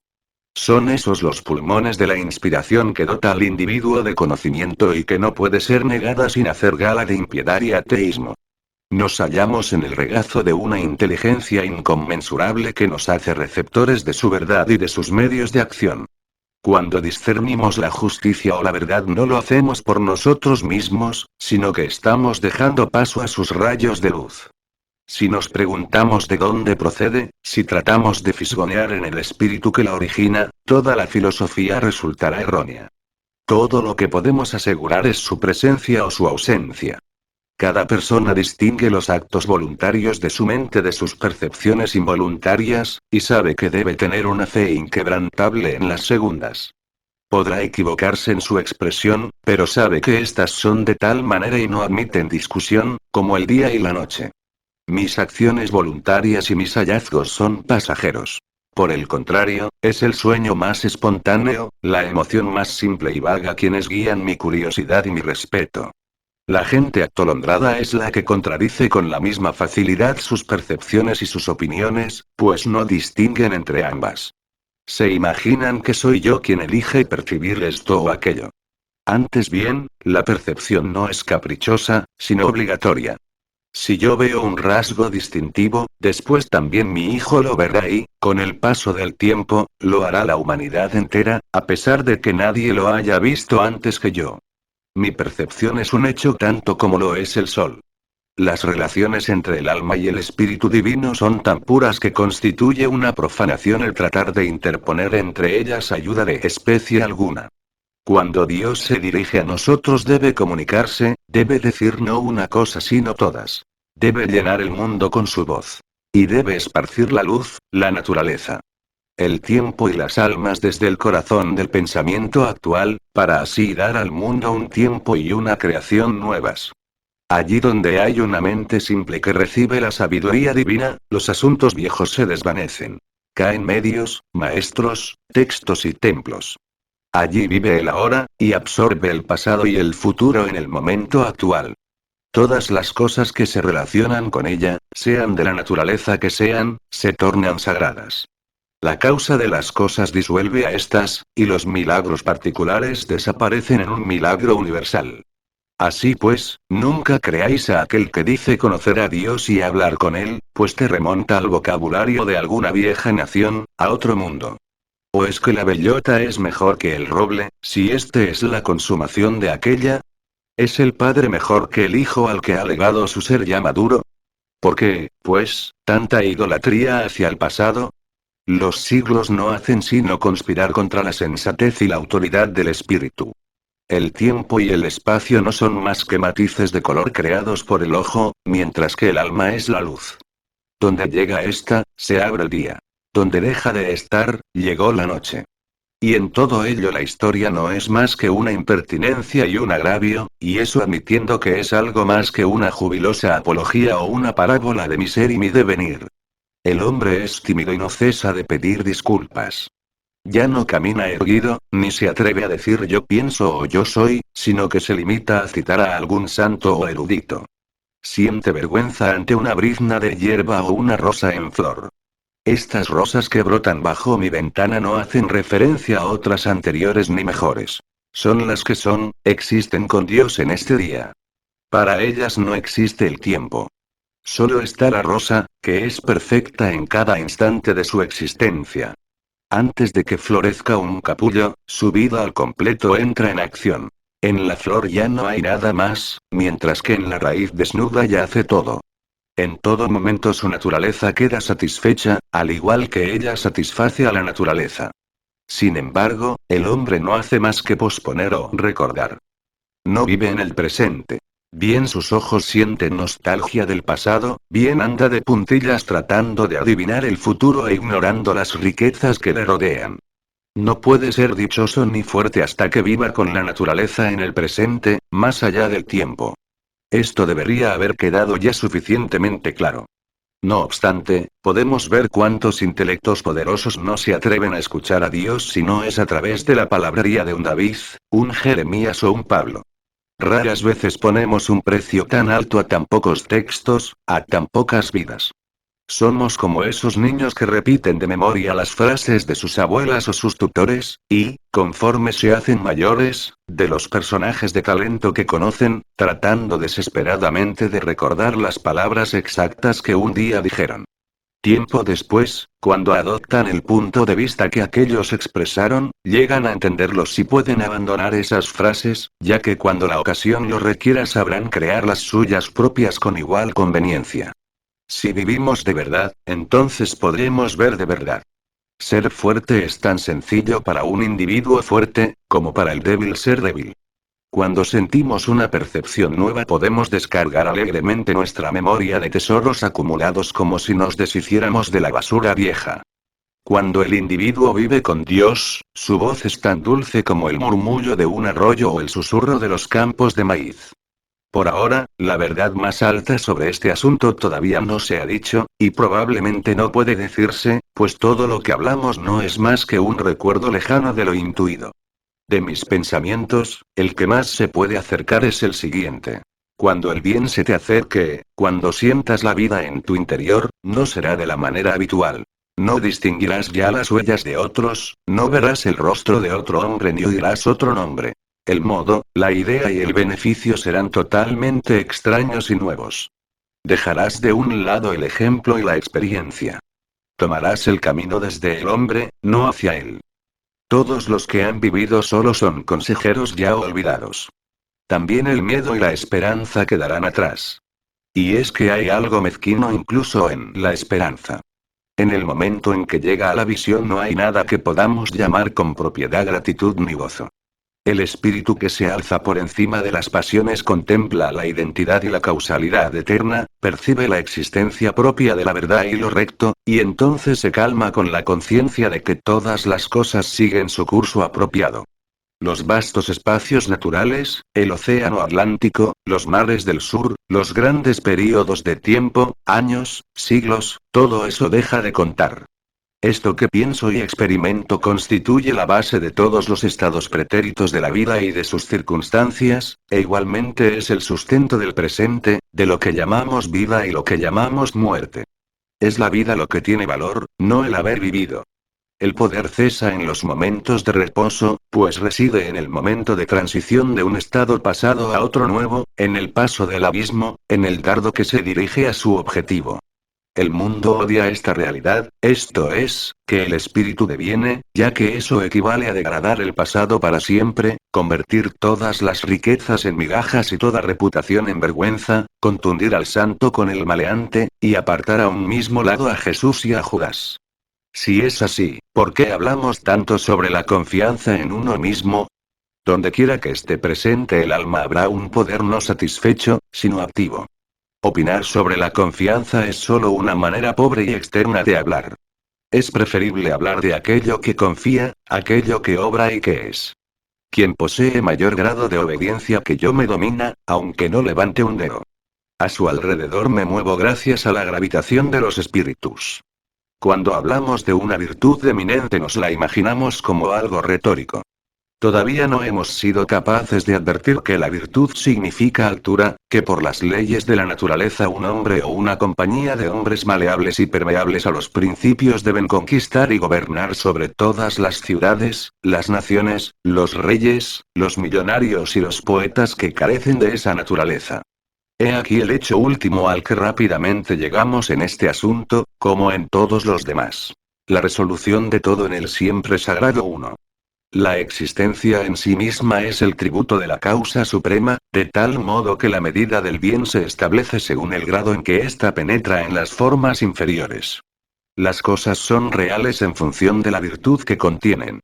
Son esos los pulmones de la inspiración que dota al individuo de conocimiento y que no puede ser negada sin hacer gala de impiedad y ateísmo. Nos hallamos en el regazo de una inteligencia inconmensurable que nos hace receptores de su verdad y de sus medios de acción. Cuando discernimos la justicia o la verdad no lo hacemos por nosotros mismos, sino que estamos dejando paso a sus rayos de luz. Si nos preguntamos de dónde procede, si tratamos de fisgonear en el espíritu que la origina, toda la filosofía resultará errónea. Todo lo que podemos asegurar es su presencia o su ausencia. Cada persona distingue los actos voluntarios de su mente de sus percepciones involuntarias, y sabe que debe tener una fe inquebrantable en las segundas. Podrá equivocarse en su expresión, pero sabe que éstas son de tal manera y no admiten discusión, como el día y la noche. Mis acciones voluntarias y mis hallazgos son pasajeros. Por el contrario, es el sueño más espontáneo, la emoción más simple y vaga quienes guían mi curiosidad y mi respeto. La gente atolondrada es la que contradice con la misma facilidad sus percepciones y sus opiniones, pues no distinguen entre ambas. Se imaginan que soy yo quien elige percibir esto o aquello. Antes bien, la percepción no es caprichosa, sino obligatoria. Si yo veo un rasgo distintivo, después también mi hijo lo verá y, con el paso del tiempo, lo hará la humanidad entera, a pesar de que nadie lo haya visto antes que yo. Mi percepción es un hecho tanto como lo es el sol. Las relaciones entre el alma y el espíritu divino son tan puras que constituye una profanación el tratar de interponer entre ellas ayuda de especie alguna. Cuando Dios se dirige a nosotros debe comunicarse, debe decir no una cosa sino todas. Debe llenar el mundo con su voz. Y debe esparcir la luz, la naturaleza. El tiempo y las almas desde el corazón del pensamiento actual, para así dar al mundo un tiempo y una creación nuevas. Allí donde hay una mente simple que recibe la sabiduría divina, los asuntos viejos se desvanecen. Caen medios, maestros, textos y templos. Allí vive el ahora, y absorbe el pasado y el futuro en el momento actual. Todas las cosas que se relacionan con ella, sean de la naturaleza que sean, se tornan sagradas. La causa de las cosas disuelve a estas, y los milagros particulares desaparecen en un milagro universal. Así pues, nunca creáis a aquel que dice conocer a Dios y hablar con él, pues te remonta al vocabulario de alguna vieja nación, a otro mundo. ¿O es que la bellota es mejor que el roble, si este es la consumación de aquella? ¿Es el padre mejor que el hijo al que ha legado su ser ya maduro? ¿Por qué, pues, tanta idolatría hacia el pasado? Los siglos no hacen sino conspirar contra la sensatez y la autoridad del espíritu. El tiempo y el espacio no son más que matices de color creados por el ojo, mientras que el alma es la luz. Donde llega esta, se abre el día. Donde deja de estar, llegó la noche. Y en todo ello la historia no es más que una impertinencia y un agravio, y eso admitiendo que es algo más que una jubilosa apología o una parábola de mi ser y mi devenir. El hombre es tímido y no cesa de pedir disculpas. Ya no camina erguido, ni se atreve a decir yo pienso o yo soy, sino que se limita a citar a algún santo o erudito. Siente vergüenza ante una brizna de hierba o una rosa en flor. Estas rosas que brotan bajo mi ventana no hacen referencia a otras anteriores ni mejores. Son las que son, existen con Dios en este día. Para ellas no existe el tiempo. Solo está la rosa, que es perfecta en cada instante de su existencia. Antes de que florezca un capullo, su vida al completo entra en acción. En la flor ya no hay nada más, mientras que en la raíz desnuda yace todo. En todo momento su naturaleza queda satisfecha, al igual que ella satisface a la naturaleza. Sin embargo, el hombre no hace más que posponer o recordar. No vive en el presente. Bien sus ojos sienten nostalgia del pasado, bien anda de puntillas tratando de adivinar el futuro e ignorando las riquezas que le rodean. No puede ser dichoso ni fuerte hasta que viva con la naturaleza en el presente, más allá del tiempo. Esto debería haber quedado ya suficientemente claro. No obstante, podemos ver cuántos intelectos poderosos no se atreven a escuchar a Dios si no es a través de la palabrería de un David, un Jeremías o un Pablo. Raras veces ponemos un precio tan alto a tan pocos textos, a tan pocas vidas. Somos como esos niños que repiten de memoria las frases de sus abuelas o sus tutores, y, conforme se hacen mayores, de los personajes de talento que conocen, tratando desesperadamente de recordar las palabras exactas que un día dijeron. Tiempo después, cuando adoptan el punto de vista que aquellos expresaron, llegan a entenderlos y pueden abandonar esas frases, ya que cuando la ocasión lo requiera sabrán crear las suyas propias con igual conveniencia. Si vivimos de verdad, entonces podremos ver de verdad. Ser fuerte es tan sencillo para un individuo fuerte, como para el débil ser débil. Cuando sentimos una percepción nueva podemos descargar alegremente nuestra memoria de tesoros acumulados como si nos deshiciéramos de la basura vieja. Cuando el individuo vive con Dios, su voz es tan dulce como el murmullo de un arroyo o el susurro de los campos de maíz. Por ahora, la verdad más alta sobre este asunto todavía no se ha dicho, y probablemente no puede decirse, pues todo lo que hablamos no es más que un recuerdo lejano de lo intuido. De mis pensamientos, el que más se puede acercar es el siguiente. Cuando el bien se te acerque, cuando sientas la vida en tu interior, no será de la manera habitual. No distinguirás ya las huellas de otros, no verás el rostro de otro hombre ni oirás otro nombre. El modo, la idea y el beneficio serán totalmente extraños y nuevos. Dejarás de un lado el ejemplo y la experiencia. Tomarás el camino desde el hombre, no hacia él. Todos los que han vivido solo son consejeros ya olvidados. También el miedo y la esperanza quedarán atrás. Y es que hay algo mezquino incluso en la esperanza. En el momento en que llega a la visión no hay nada que podamos llamar con propiedad gratitud ni gozo. El espíritu que se alza por encima de las pasiones contempla la identidad y la causalidad eterna, percibe la existencia propia de la verdad y lo recto, y entonces se calma con la conciencia de que todas las cosas siguen su curso apropiado. Los vastos espacios naturales, el océano Atlántico, los mares del sur, los grandes períodos de tiempo, años, siglos, todo eso deja de contar. Esto que pienso y experimento constituye la base de todos los estados pretéritos de la vida y de sus circunstancias, e igualmente es el sustento del presente, de lo que llamamos vida y lo que llamamos muerte. Es la vida lo que tiene valor, no el haber vivido. El poder cesa en los momentos de reposo, pues reside en el momento de transición de un estado pasado a otro nuevo, en el paso del abismo, en el dardo que se dirige a su objetivo. El mundo odia esta realidad, esto es, que el espíritu deviene, ya que eso equivale a degradar el pasado para siempre, convertir todas las riquezas en migajas y toda reputación en vergüenza, contundir al santo con el maleante, y apartar a un mismo lado a Jesús y a Judas. Si es así, ¿por qué hablamos tanto sobre la confianza en uno mismo? Donde quiera que esté presente el alma habrá un poder no satisfecho, sino activo. Opinar sobre la confianza es solo una manera pobre y externa de hablar. Es preferible hablar de aquello que confía, aquello que obra y que es. Quien posee mayor grado de obediencia que yo me domina, aunque no levante un dedo. A su alrededor me muevo gracias a la gravitación de los espíritus. Cuando hablamos de una virtud eminente nos la imaginamos como algo retórico. Todavía no hemos sido capaces de advertir que la virtud significa altura, que por las leyes de la naturaleza un hombre o una compañía de hombres maleables y permeables a los principios deben conquistar y gobernar sobre todas las ciudades, las naciones, los reyes, los millonarios y los poetas que carecen de esa naturaleza. He aquí el hecho último al que rápidamente llegamos en este asunto, como en todos los demás. La resolución de todo en el siempre sagrado uno. La existencia en sí misma es el tributo de la causa suprema, de tal modo que la medida del bien se establece según el grado en que ésta penetra en las formas inferiores. Las cosas son reales en función de la virtud que contienen.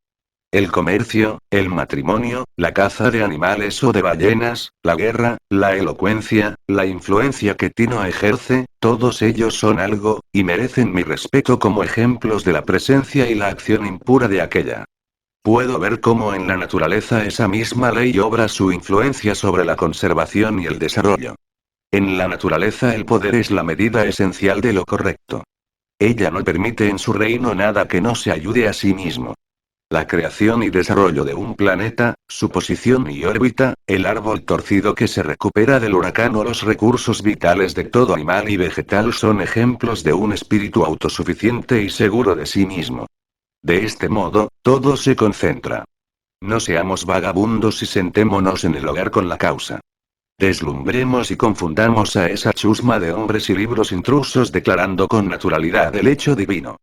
El comercio, el matrimonio, la caza de animales o de ballenas, la guerra, la elocuencia, la influencia que Tino ejerce, todos ellos son algo, y merecen mi respeto como ejemplos de la presencia y la acción impura de aquella. Puedo ver cómo en la naturaleza esa misma ley obra su influencia sobre la conservación y el desarrollo. En la naturaleza el poder es la medida esencial de lo correcto. Ella no permite en su reino nada que no se ayude a sí mismo. La creación y desarrollo de un planeta, su posición y órbita, el árbol torcido que se recupera del huracán o los recursos vitales de todo animal y vegetal son ejemplos de un espíritu autosuficiente y seguro de sí mismo. De este modo, todo se concentra. No seamos vagabundos y sentémonos en el hogar con la causa. Deslumbremos y confundamos a esa chusma de hombres y libros intrusos declarando con naturalidad el hecho divino.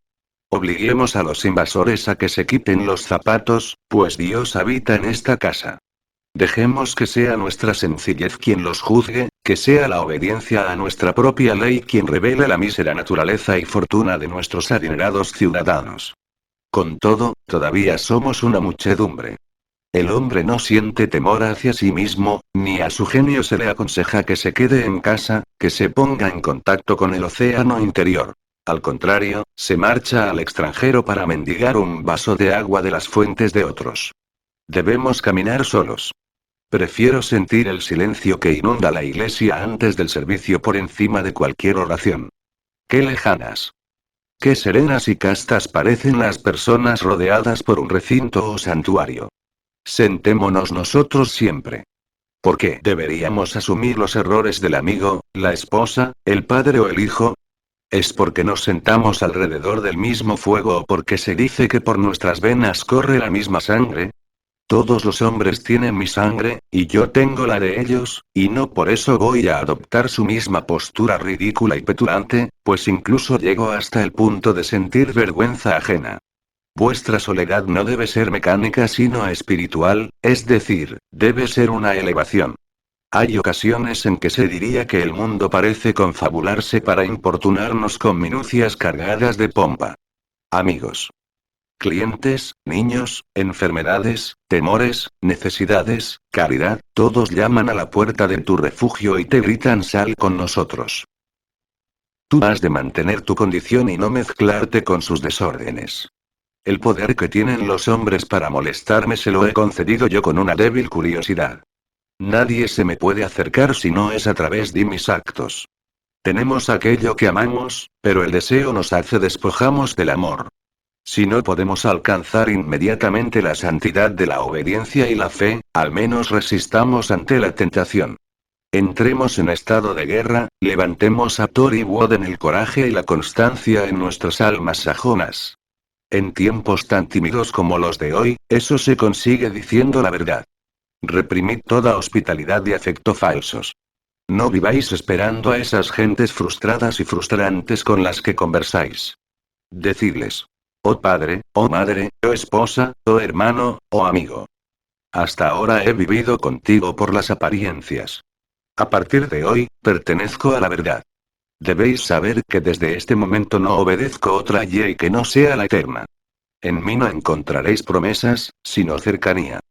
Obliguemos a los invasores a que se quiten los zapatos, pues Dios habita en esta casa. Dejemos que sea nuestra sencillez quien los juzgue, que sea la obediencia a nuestra propia ley quien revele la mísera naturaleza y fortuna de nuestros adinerados ciudadanos. Con todo, todavía somos una muchedumbre. El hombre no siente temor hacia sí mismo, ni a su genio se le aconseja que se quede en casa, que se ponga en contacto con el océano interior. Al contrario, se marcha al extranjero para mendigar un vaso de agua de las fuentes de otros. Debemos caminar solos. Prefiero sentir el silencio que inunda la iglesia antes del servicio por encima de cualquier oración. ¡Qué lejanas! Qué serenas y castas parecen las personas rodeadas por un recinto o santuario. Sentémonos nosotros siempre. ¿Por qué deberíamos asumir los errores del amigo, la esposa, el padre o el hijo? ¿Es porque nos sentamos alrededor del mismo fuego o porque se dice que por nuestras venas corre la misma sangre? Todos los hombres tienen mi sangre, y yo tengo la de ellos, y no por eso voy a adoptar su misma postura ridícula y petulante, pues incluso llego hasta el punto de sentir vergüenza ajena. Vuestra soledad no debe ser mecánica sino espiritual, es decir, debe ser una elevación. Hay ocasiones en que se diría que el mundo parece confabularse para importunarnos con minucias cargadas de pompa. Amigos. Clientes, niños, enfermedades, temores, necesidades, caridad, todos llaman a la puerta de tu refugio y te gritan sal con nosotros. Tú has de mantener tu condición y no mezclarte con sus desórdenes. El poder que tienen los hombres para molestarme se lo he concedido yo con una débil curiosidad. Nadie se me puede acercar si no es a través de mis actos. Tenemos aquello que amamos, pero el deseo nos hace despojamos del amor. Si no podemos alcanzar inmediatamente la santidad de la obediencia y la fe, al menos resistamos ante la tentación. Entremos en estado de guerra, levantemos a Thor y Woden el coraje y la constancia en nuestras almas sajonas. En tiempos tan tímidos como los de hoy, eso se consigue diciendo la verdad. Reprimid toda hospitalidad y afecto falsos. No viváis esperando a esas gentes frustradas y frustrantes con las que conversáis. Decidles. Oh padre, oh madre, oh esposa, oh hermano, oh amigo. Hasta ahora he vivido contigo por las apariencias. A partir de hoy, pertenezco a la verdad. Debéis saber que desde este momento no obedezco otra ley que no sea la eterna. En mí no encontraréis promesas, sino cercanía.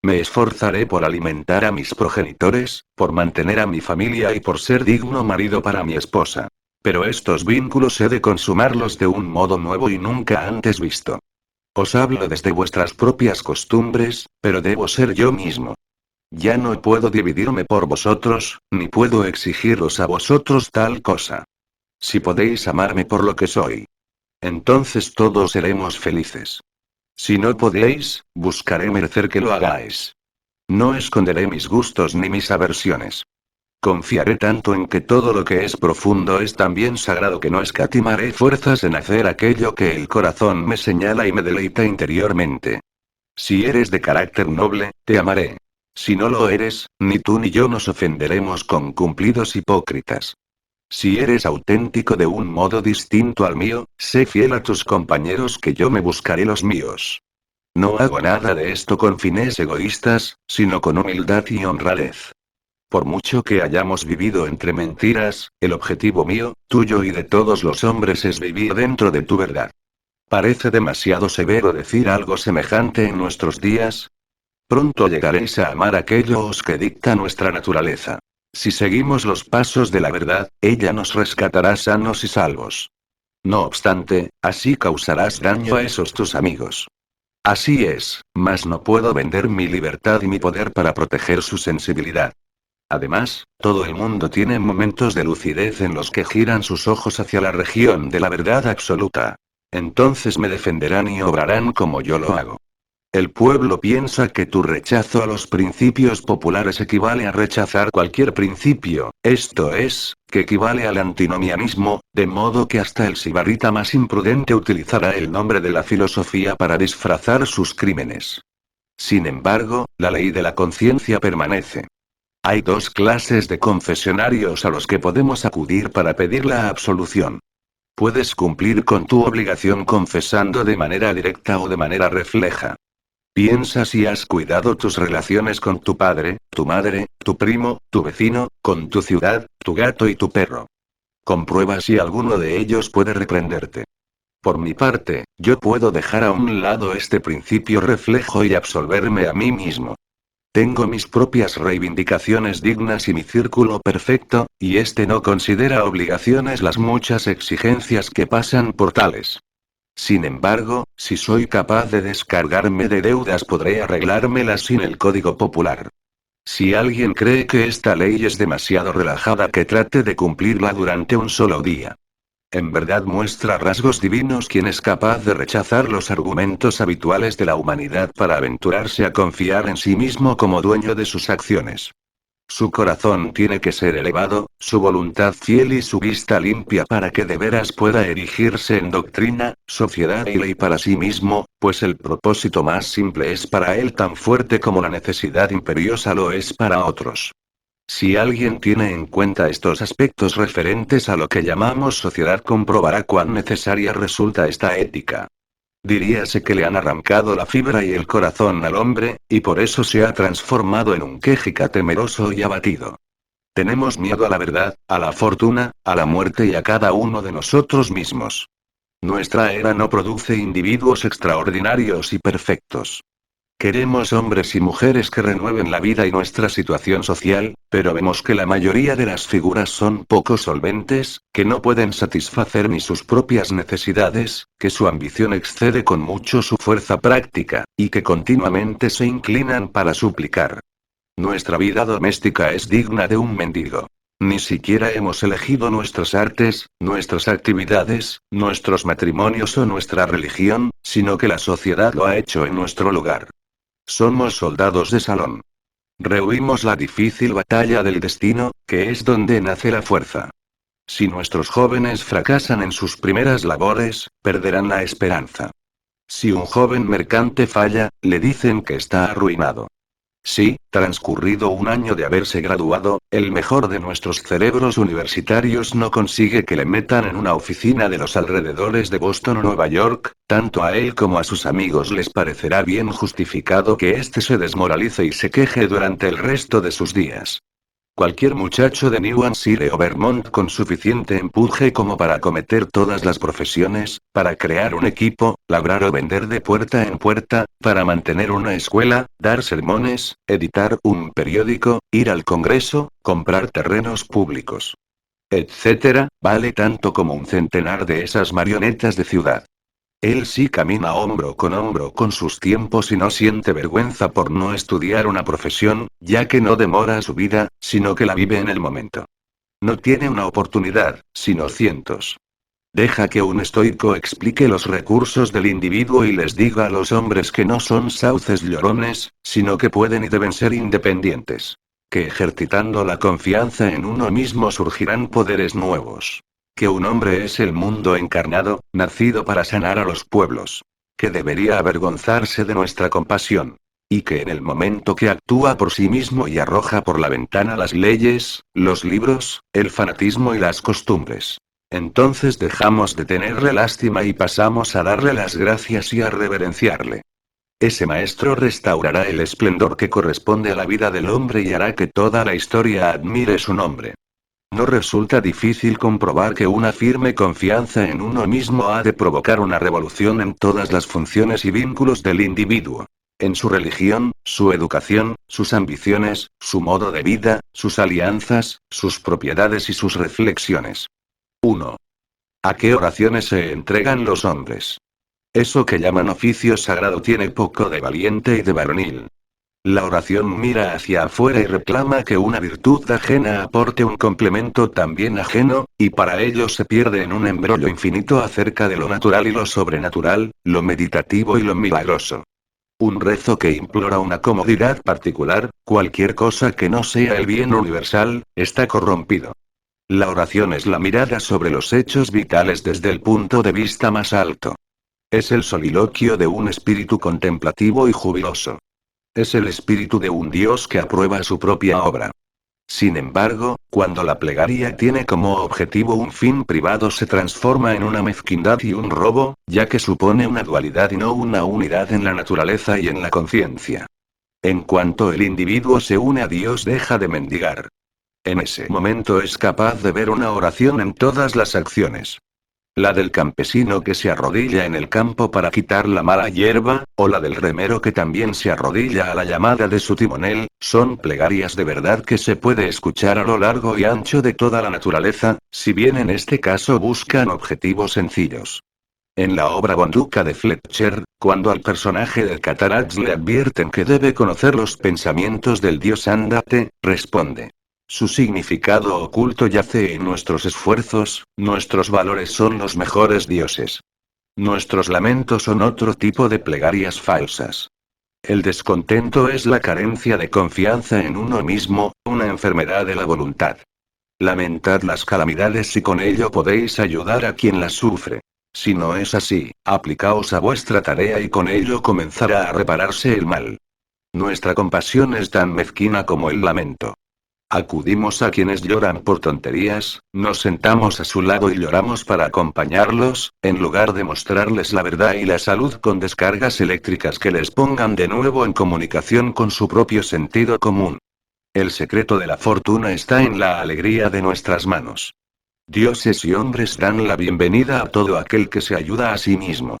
Me esforzaré por alimentar a mis progenitores, por mantener a mi familia y por ser digno marido para mi esposa. Pero estos vínculos he de consumarlos de un modo nuevo y nunca antes visto. Os hablo desde vuestras propias costumbres, pero debo ser yo mismo. Ya no puedo dividirme por vosotros, ni puedo exigiros a vosotros tal cosa. Si podéis amarme por lo que soy, entonces todos seremos felices. Si no podéis, buscaré merecer que lo hagáis. No esconderé mis gustos ni mis aversiones. Confiaré tanto en que todo lo que es profundo es también sagrado que no escatimaré fuerzas en hacer aquello que el corazón me señala y me deleita interiormente. Si eres de carácter noble, te amaré. Si no lo eres, ni tú ni yo nos ofenderemos con cumplidos hipócritas. Si eres auténtico de un modo distinto al mío, sé fiel a tus compañeros que yo me buscaré los míos. No hago nada de esto con fines egoístas, sino con humildad y honradez. Por mucho que hayamos vivido entre mentiras, el objetivo mío, tuyo y de todos los hombres es vivir dentro de tu verdad. ¿Parece demasiado severo decir algo semejante en nuestros días? Pronto llegaréis a amar aquellos que dicta nuestra naturaleza. Si seguimos los pasos de la verdad, ella nos rescatará sanos y salvos. No obstante, así causarás daño a esos tus amigos. Así es, mas no puedo vender mi libertad y mi poder para proteger su sensibilidad. Además, todo el mundo tiene momentos de lucidez en los que giran sus ojos hacia la región de la verdad absoluta. Entonces me defenderán y obrarán como yo lo hago. El pueblo piensa que tu rechazo a los principios populares equivale a rechazar cualquier principio, esto es, que equivale al antinomianismo, de modo que hasta el sibarita más imprudente utilizará el nombre de la filosofía para disfrazar sus crímenes. Sin embargo, la ley de la conciencia permanece. Hay dos clases de confesionarios a los que podemos acudir para pedir la absolución. Puedes cumplir con tu obligación confesando de manera directa o de manera refleja. Piensa si has cuidado tus relaciones con tu padre, tu madre, tu primo, tu vecino, con tu ciudad, tu gato y tu perro. Comprueba si alguno de ellos puede reprenderte. Por mi parte, yo puedo dejar a un lado este principio reflejo y absolverme a mí mismo. Tengo mis propias reivindicaciones dignas y mi círculo perfecto, y este no considera obligaciones las muchas exigencias que pasan por tales. Sin embargo, si soy capaz de descargarme de deudas podré arreglármelas sin el código popular. Si alguien cree que esta ley es demasiado relajada, que trate de cumplirla durante un solo día. En verdad muestra rasgos divinos quien es capaz de rechazar los argumentos habituales de la humanidad para aventurarse a confiar en sí mismo como dueño de sus acciones. Su corazón tiene que ser elevado, su voluntad fiel y su vista limpia para que de veras pueda erigirse en doctrina, sociedad y ley para sí mismo, pues el propósito más simple es para él tan fuerte como la necesidad imperiosa lo es para otros. Si alguien tiene en cuenta estos aspectos referentes a lo que llamamos sociedad, comprobará cuán necesaria resulta esta ética. Diríase que le han arrancado la fibra y el corazón al hombre, y por eso se ha transformado en un quejica temeroso y abatido. Tenemos miedo a la verdad, a la fortuna, a la muerte y a cada uno de nosotros mismos. Nuestra era no produce individuos extraordinarios y perfectos. Queremos hombres y mujeres que renueven la vida y nuestra situación social, pero vemos que la mayoría de las figuras son poco solventes, que no pueden satisfacer ni sus propias necesidades, que su ambición excede con mucho su fuerza práctica, y que continuamente se inclinan para suplicar. Nuestra vida doméstica es digna de un mendigo. Ni siquiera hemos elegido nuestras artes, nuestras actividades, nuestros matrimonios o nuestra religión, sino que la sociedad lo ha hecho en nuestro lugar. Somos soldados de salón. Rehuimos la difícil batalla del destino, que es donde nace la fuerza. Si nuestros jóvenes fracasan en sus primeras labores, perderán la esperanza. Si un joven mercante falla, le dicen que está arruinado. Si, transcurrido un año de haberse graduado, el mejor de nuestros cerebros universitarios no consigue que le metan en una oficina de los alrededores de Boston o Nueva York, tanto a él como a sus amigos les parecerá bien justificado que éste se desmoralice y se queje durante el resto de sus días. Cualquier muchacho de New Hampshire o Vermont con suficiente empuje como para acometer todas las profesiones, para crear un equipo, labrar o vender de puerta en puerta, para mantener una escuela, dar sermones, editar un periódico, ir al Congreso, comprar terrenos públicos, etcétera, vale tanto como un centenar de esas marionetas de ciudad. Él sí camina hombro con sus tiempos y no siente vergüenza por no estudiar una profesión, ya que no demora su vida, sino que la vive en el momento. No tiene una oportunidad, sino cientos. Deja que un estoico explique los recursos del individuo y les diga a los hombres que no son sauces llorones, sino que pueden y deben ser independientes. Que ejercitando la confianza en uno mismo surgirán poderes nuevos. Que un hombre es el mundo encarnado, nacido para sanar a los pueblos. Que debería avergonzarse de nuestra compasión. Y que en el momento que actúa por sí mismo y arroja por la ventana las leyes, los libros, el fanatismo y las costumbres. Entonces dejamos de tenerle lástima y pasamos a darle las gracias y a reverenciarle. Ese maestro restaurará el esplendor que corresponde a la vida del hombre y hará que toda la historia admire su nombre. No resulta difícil comprobar que una firme confianza en uno mismo ha de provocar una revolución en todas las funciones y vínculos del individuo. En su religión, su educación, sus ambiciones, su modo de vida, sus alianzas, sus propiedades y sus reflexiones. 1. ¿A qué oraciones se entregan los hombres? Eso que llaman oficio sagrado tiene poco de valiente y de varonil. La oración mira hacia afuera y reclama que una virtud ajena aporte un complemento también ajeno, y para ello se pierde en un embrollo infinito acerca de lo natural y lo sobrenatural, lo meditativo y lo milagroso. Un rezo que implora una comodidad particular, cualquier cosa que no sea el bien universal, está corrompido. La oración es la mirada sobre los hechos vitales desde el punto de vista más alto. Es el soliloquio de un espíritu contemplativo y jubiloso. Es el espíritu de un Dios que aprueba su propia obra. Sin embargo, cuando la plegaria tiene como objetivo un fin privado se transforma en una mezquindad y un robo, ya que supone una dualidad y no una unidad en la naturaleza y en la conciencia. En cuanto el individuo se une a Dios deja de mendigar. En ese momento es capaz de ver una oración en todas las acciones. La del campesino que se arrodilla en el campo para quitar la mala hierba, o la del remero que también se arrodilla a la llamada de su timonel, son plegarias de verdad que se puede escuchar a lo largo y ancho de toda la naturaleza, si bien en este caso buscan objetivos sencillos. En la obra Bonduca de Fletcher, cuando al personaje de Cataracts le advierten que debe conocer los pensamientos del dios Ándate, responde. Su significado oculto yace en nuestros esfuerzos, nuestros valores son los mejores dioses. Nuestros lamentos son otro tipo de plegarias falsas. El descontento es la carencia de confianza en uno mismo, un una enfermedad de la voluntad. Lamentad las calamidades y con ello podéis ayudar a quien las sufre. Si no es así, aplicaos a vuestra tarea y con ello comenzará a repararse el mal. Nuestra compasión es tan mezquina como el lamento. Acudimos a quienes lloran por tonterías, nos sentamos a su lado y lloramos para acompañarlos, en lugar de mostrarles la verdad y la salud con descargas eléctricas que les pongan de nuevo en comunicación con su propio sentido común. El secreto de la fortuna está en la alegría de nuestras manos. Dioses y hombres dan la bienvenida a todo aquel que se ayuda a sí mismo.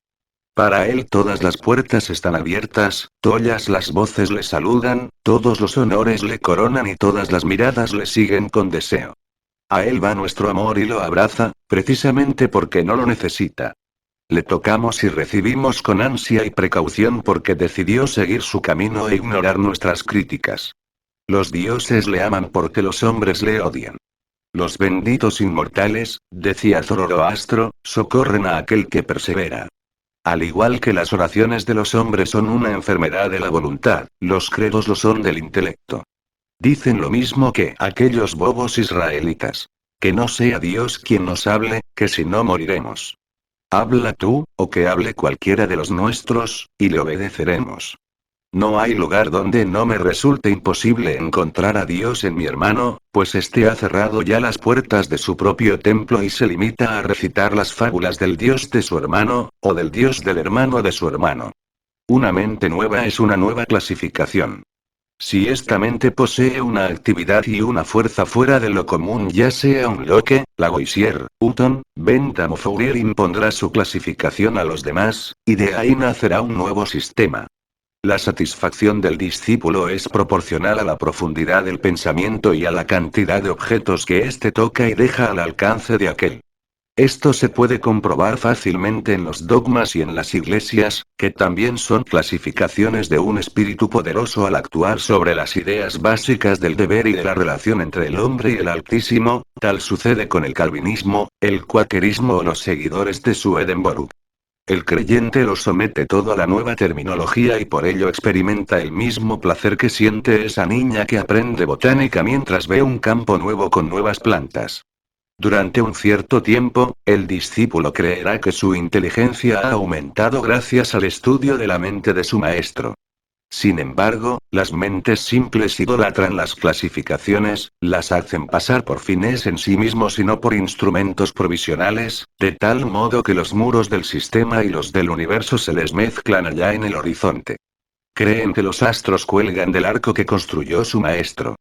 Para él todas las puertas están abiertas, todas las voces le saludan, todos los honores le coronan y todas las miradas le siguen con deseo. A él va nuestro amor y lo abraza, precisamente porque no lo necesita. Le tocamos y recibimos con ansia y precaución porque decidió seguir su camino e ignorar nuestras críticas. Los dioses le aman porque los hombres le odian. Los benditos inmortales, decía Zoroastro, socorren a aquel que persevera. Al igual que las oraciones de los hombres son una enfermedad de la voluntad, los credos lo son del intelecto. Dicen lo mismo que aquellos bobos israelitas. Que no sea Dios quien nos hable, que si no moriremos. Habla tú, o que hable cualquiera de los nuestros, y le obedeceremos. No hay lugar donde no me resulte imposible encontrar a Dios en mi hermano, pues éste ha cerrado ya las puertas de su propio templo y se limita a recitar las fábulas del Dios de su hermano, o del Dios del hermano de su hermano. Una mente nueva es una nueva clasificación. Si esta mente posee una actividad y una fuerza fuera de lo común, ya sea un Locke, Lavoisier, Hutton, Bentham o Fourier, impondrá su clasificación a los demás, y de ahí nacerá un nuevo sistema. La satisfacción del discípulo es proporcional a la profundidad del pensamiento y a la cantidad de objetos que éste toca y deja al alcance de aquel. Esto se puede comprobar fácilmente en los dogmas y en las iglesias, que también son clasificaciones de un espíritu poderoso al actuar sobre las ideas básicas del deber y de la relación entre el hombre y el Altísimo. Tal sucede con el calvinismo, el cuaquerismo o los seguidores de Swedenborg. El creyente lo somete todo a la nueva terminología y por ello experimenta el mismo placer que siente esa niña que aprende botánica mientras ve un campo nuevo con nuevas plantas. Durante un cierto tiempo, el discípulo creerá que su inteligencia ha aumentado gracias al estudio de la mente de su maestro. Sin embargo, las mentes simples idolatran las clasificaciones, las hacen pasar por fines en sí mismos y no por instrumentos provisionales, de tal modo que los muros del sistema y los del universo se les mezclan allá en el horizonte. Creen que los astros cuelgan del arco que construyó su maestro.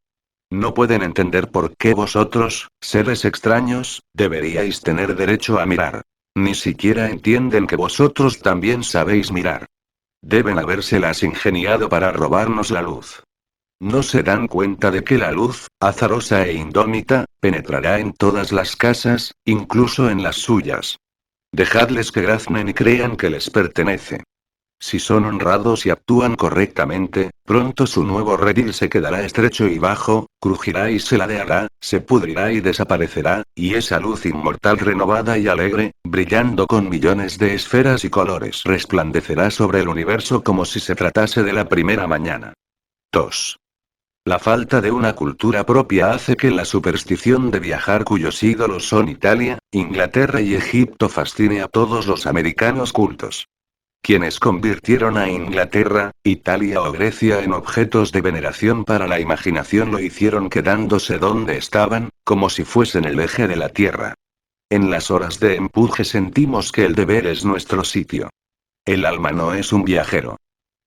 No pueden entender por qué vosotros, seres extraños, deberíais tener derecho a mirar. Ni siquiera entienden que vosotros también sabéis mirar. Deben habérselas ingeniado para robarnos la luz. No se dan cuenta de que la luz, azarosa e indómita, penetrará en todas las casas, incluso en las suyas. Dejadles que graznen y crean que les pertenece. Si son honrados y actúan correctamente, pronto su nuevo redil se quedará estrecho y bajo, crujirá y se ladeará, se pudrirá y desaparecerá, y esa luz inmortal renovada y alegre, brillando con millones de esferas y colores, resplandecerá sobre el universo como si se tratase de la primera mañana. 2. La falta de una cultura propia hace que la superstición de viajar, cuyos ídolos son Italia, Inglaterra y Egipto, fascine a todos los americanos cultos. Quienes convirtieron a Inglaterra, Italia o Grecia en objetos de veneración para la imaginación lo hicieron quedándose donde estaban, como si fuesen el eje de la tierra. En las horas de empuje sentimos que el deber es nuestro sitio. El alma no es un viajero.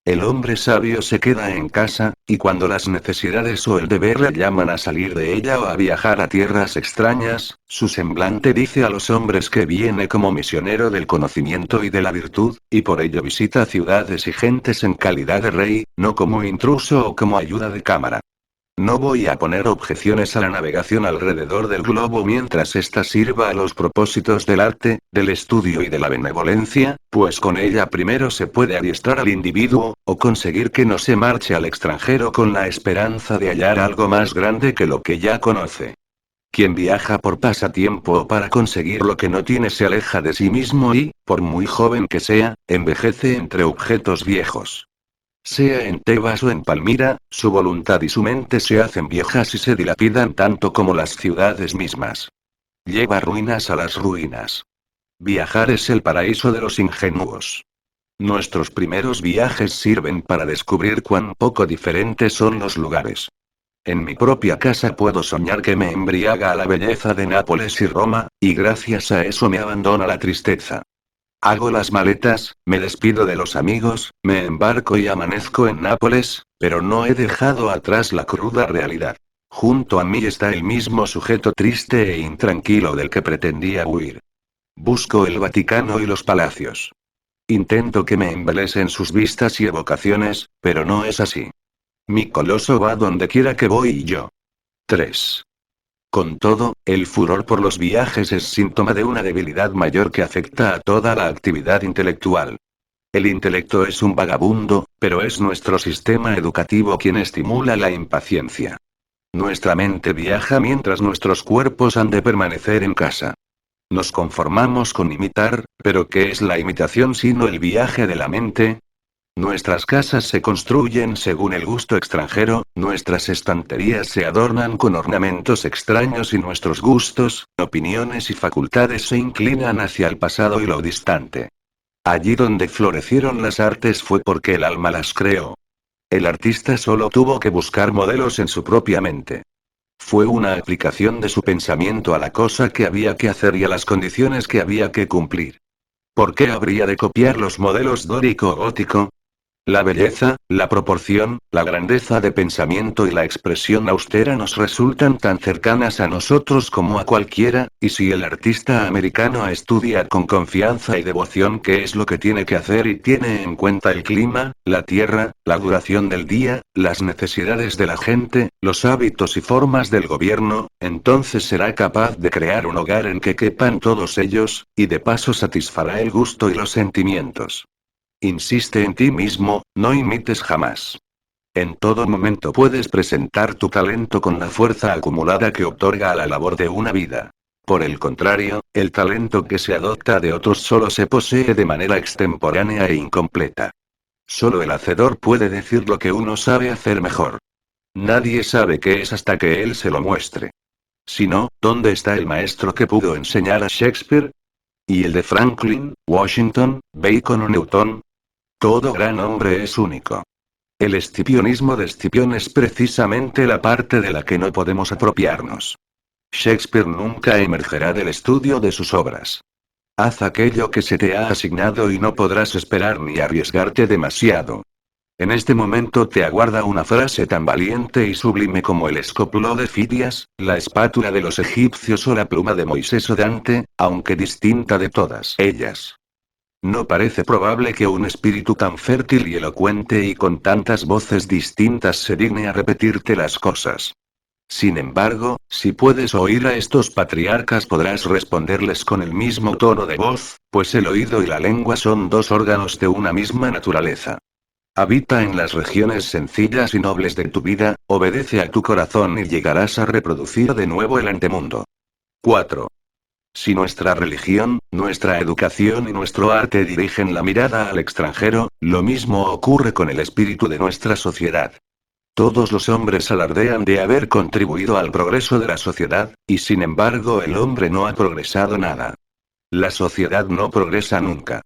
El hombre sabio se queda en casa, y cuando las necesidades o el deber le llaman a salir de ella o a viajar a tierras extrañas, su semblante dice a los hombres que viene como misionero del conocimiento y de la virtud, y por ello visita ciudades y gentes en calidad de rey, no como intruso o como ayuda de cámara. No voy a poner objeciones a la navegación alrededor del globo mientras ésta sirva a los propósitos del arte, del estudio y de la benevolencia, pues con ella primero se puede adiestrar al individuo, o conseguir que no se marche al extranjero con la esperanza de hallar algo más grande que lo que ya conoce. Quien viaja por pasatiempo o para conseguir lo que no tiene se aleja de sí mismo y, por muy joven que sea, envejece entre objetos viejos. Sea en Tebas o en Palmira, su voluntad y su mente se hacen viejas y se dilapidan tanto como las ciudades mismas. Lleva ruinas a las ruinas. Viajar es el paraíso de los ingenuos. Nuestros primeros viajes sirven para descubrir cuán poco diferentes son los lugares. En mi propia casa puedo soñar que me embriaga a la belleza de Nápoles y Roma, y gracias a eso me abandona la tristeza. Hago las maletas, me despido de los amigos, me embarco y amanezco en Nápoles, pero no he dejado atrás la cruda realidad. Junto a mí está el mismo sujeto triste e intranquilo del que pretendía huir. Busco el Vaticano y los palacios. Intento que me embelesen sus vistas y evocaciones, pero no es así. Mi coloso va donde quiera que voy y yo. 3. Con todo, el furor por los viajes es síntoma de una debilidad mayor que afecta a toda la actividad intelectual. El intelecto es un vagabundo, pero es nuestro sistema educativo quien estimula la impaciencia. Nuestra mente viaja mientras nuestros cuerpos han de permanecer en casa. Nos conformamos con imitar, pero ¿qué es la imitación sino el viaje de la mente? Nuestras casas se construyen según el gusto extranjero, nuestras estanterías se adornan con ornamentos extraños y nuestros gustos, opiniones y facultades se inclinan hacia el pasado y lo distante. Allí donde florecieron las artes fue porque el alma las creó. El artista solo tuvo que buscar modelos en su propia mente. Fue una aplicación de su pensamiento a la cosa que había que hacer y a las condiciones que había que cumplir. ¿Por qué habría de copiar los modelos dórico o gótico? La belleza, la proporción, la grandeza de pensamiento y la expresión austera nos resultan tan cercanas a nosotros como a cualquiera, y si el artista americano estudia con confianza y devoción qué es lo que tiene que hacer y tiene en cuenta el clima, la tierra, la duración del día, las necesidades de la gente, los hábitos y formas del gobierno, entonces será capaz de crear un hogar en que quepan todos ellos, y de paso satisfará el gusto y los sentimientos. Insiste en ti mismo, no imites jamás. En todo momento puedes presentar tu talento con la fuerza acumulada que otorga a la labor de una vida. Por el contrario, el talento que se adopta de otros solo se posee de manera extemporánea e incompleta. Solo el hacedor puede decir lo que uno sabe hacer mejor. Nadie sabe qué es hasta que él se lo muestre. Si no, ¿dónde está el maestro que pudo enseñar a Shakespeare? ¿Y el de Franklin, Washington, Bacon o Newton? Todo gran hombre es único. El escipionismo de Escipión es precisamente la parte de la que no podemos apropiarnos. Shakespeare nunca emergerá del estudio de sus obras. Haz aquello que se te ha asignado y no podrás esperar ni arriesgarte demasiado. En este momento te aguarda una frase tan valiente y sublime como el escópulo de Fidias, la espátula de los egipcios o la pluma de Moisés o Dante, aunque distinta de todas ellas. No parece probable que un espíritu tan fértil y elocuente y con tantas voces distintas se digne a repetirte las cosas. Sin embargo, si puedes oír a estos patriarcas podrás responderles con el mismo tono de voz, pues el oído y la lengua son dos órganos de una misma naturaleza. Habita en las regiones sencillas y nobles de tu vida, obedece a tu corazón y llegarás a reproducir de nuevo el antemundo. 4. Si nuestra religión, nuestra educación y nuestro arte dirigen la mirada al extranjero, lo mismo ocurre con el espíritu de nuestra sociedad. Todos los hombres alardean de haber contribuido al progreso de la sociedad, y sin embargo el hombre no ha progresado nada. La sociedad no progresa nunca.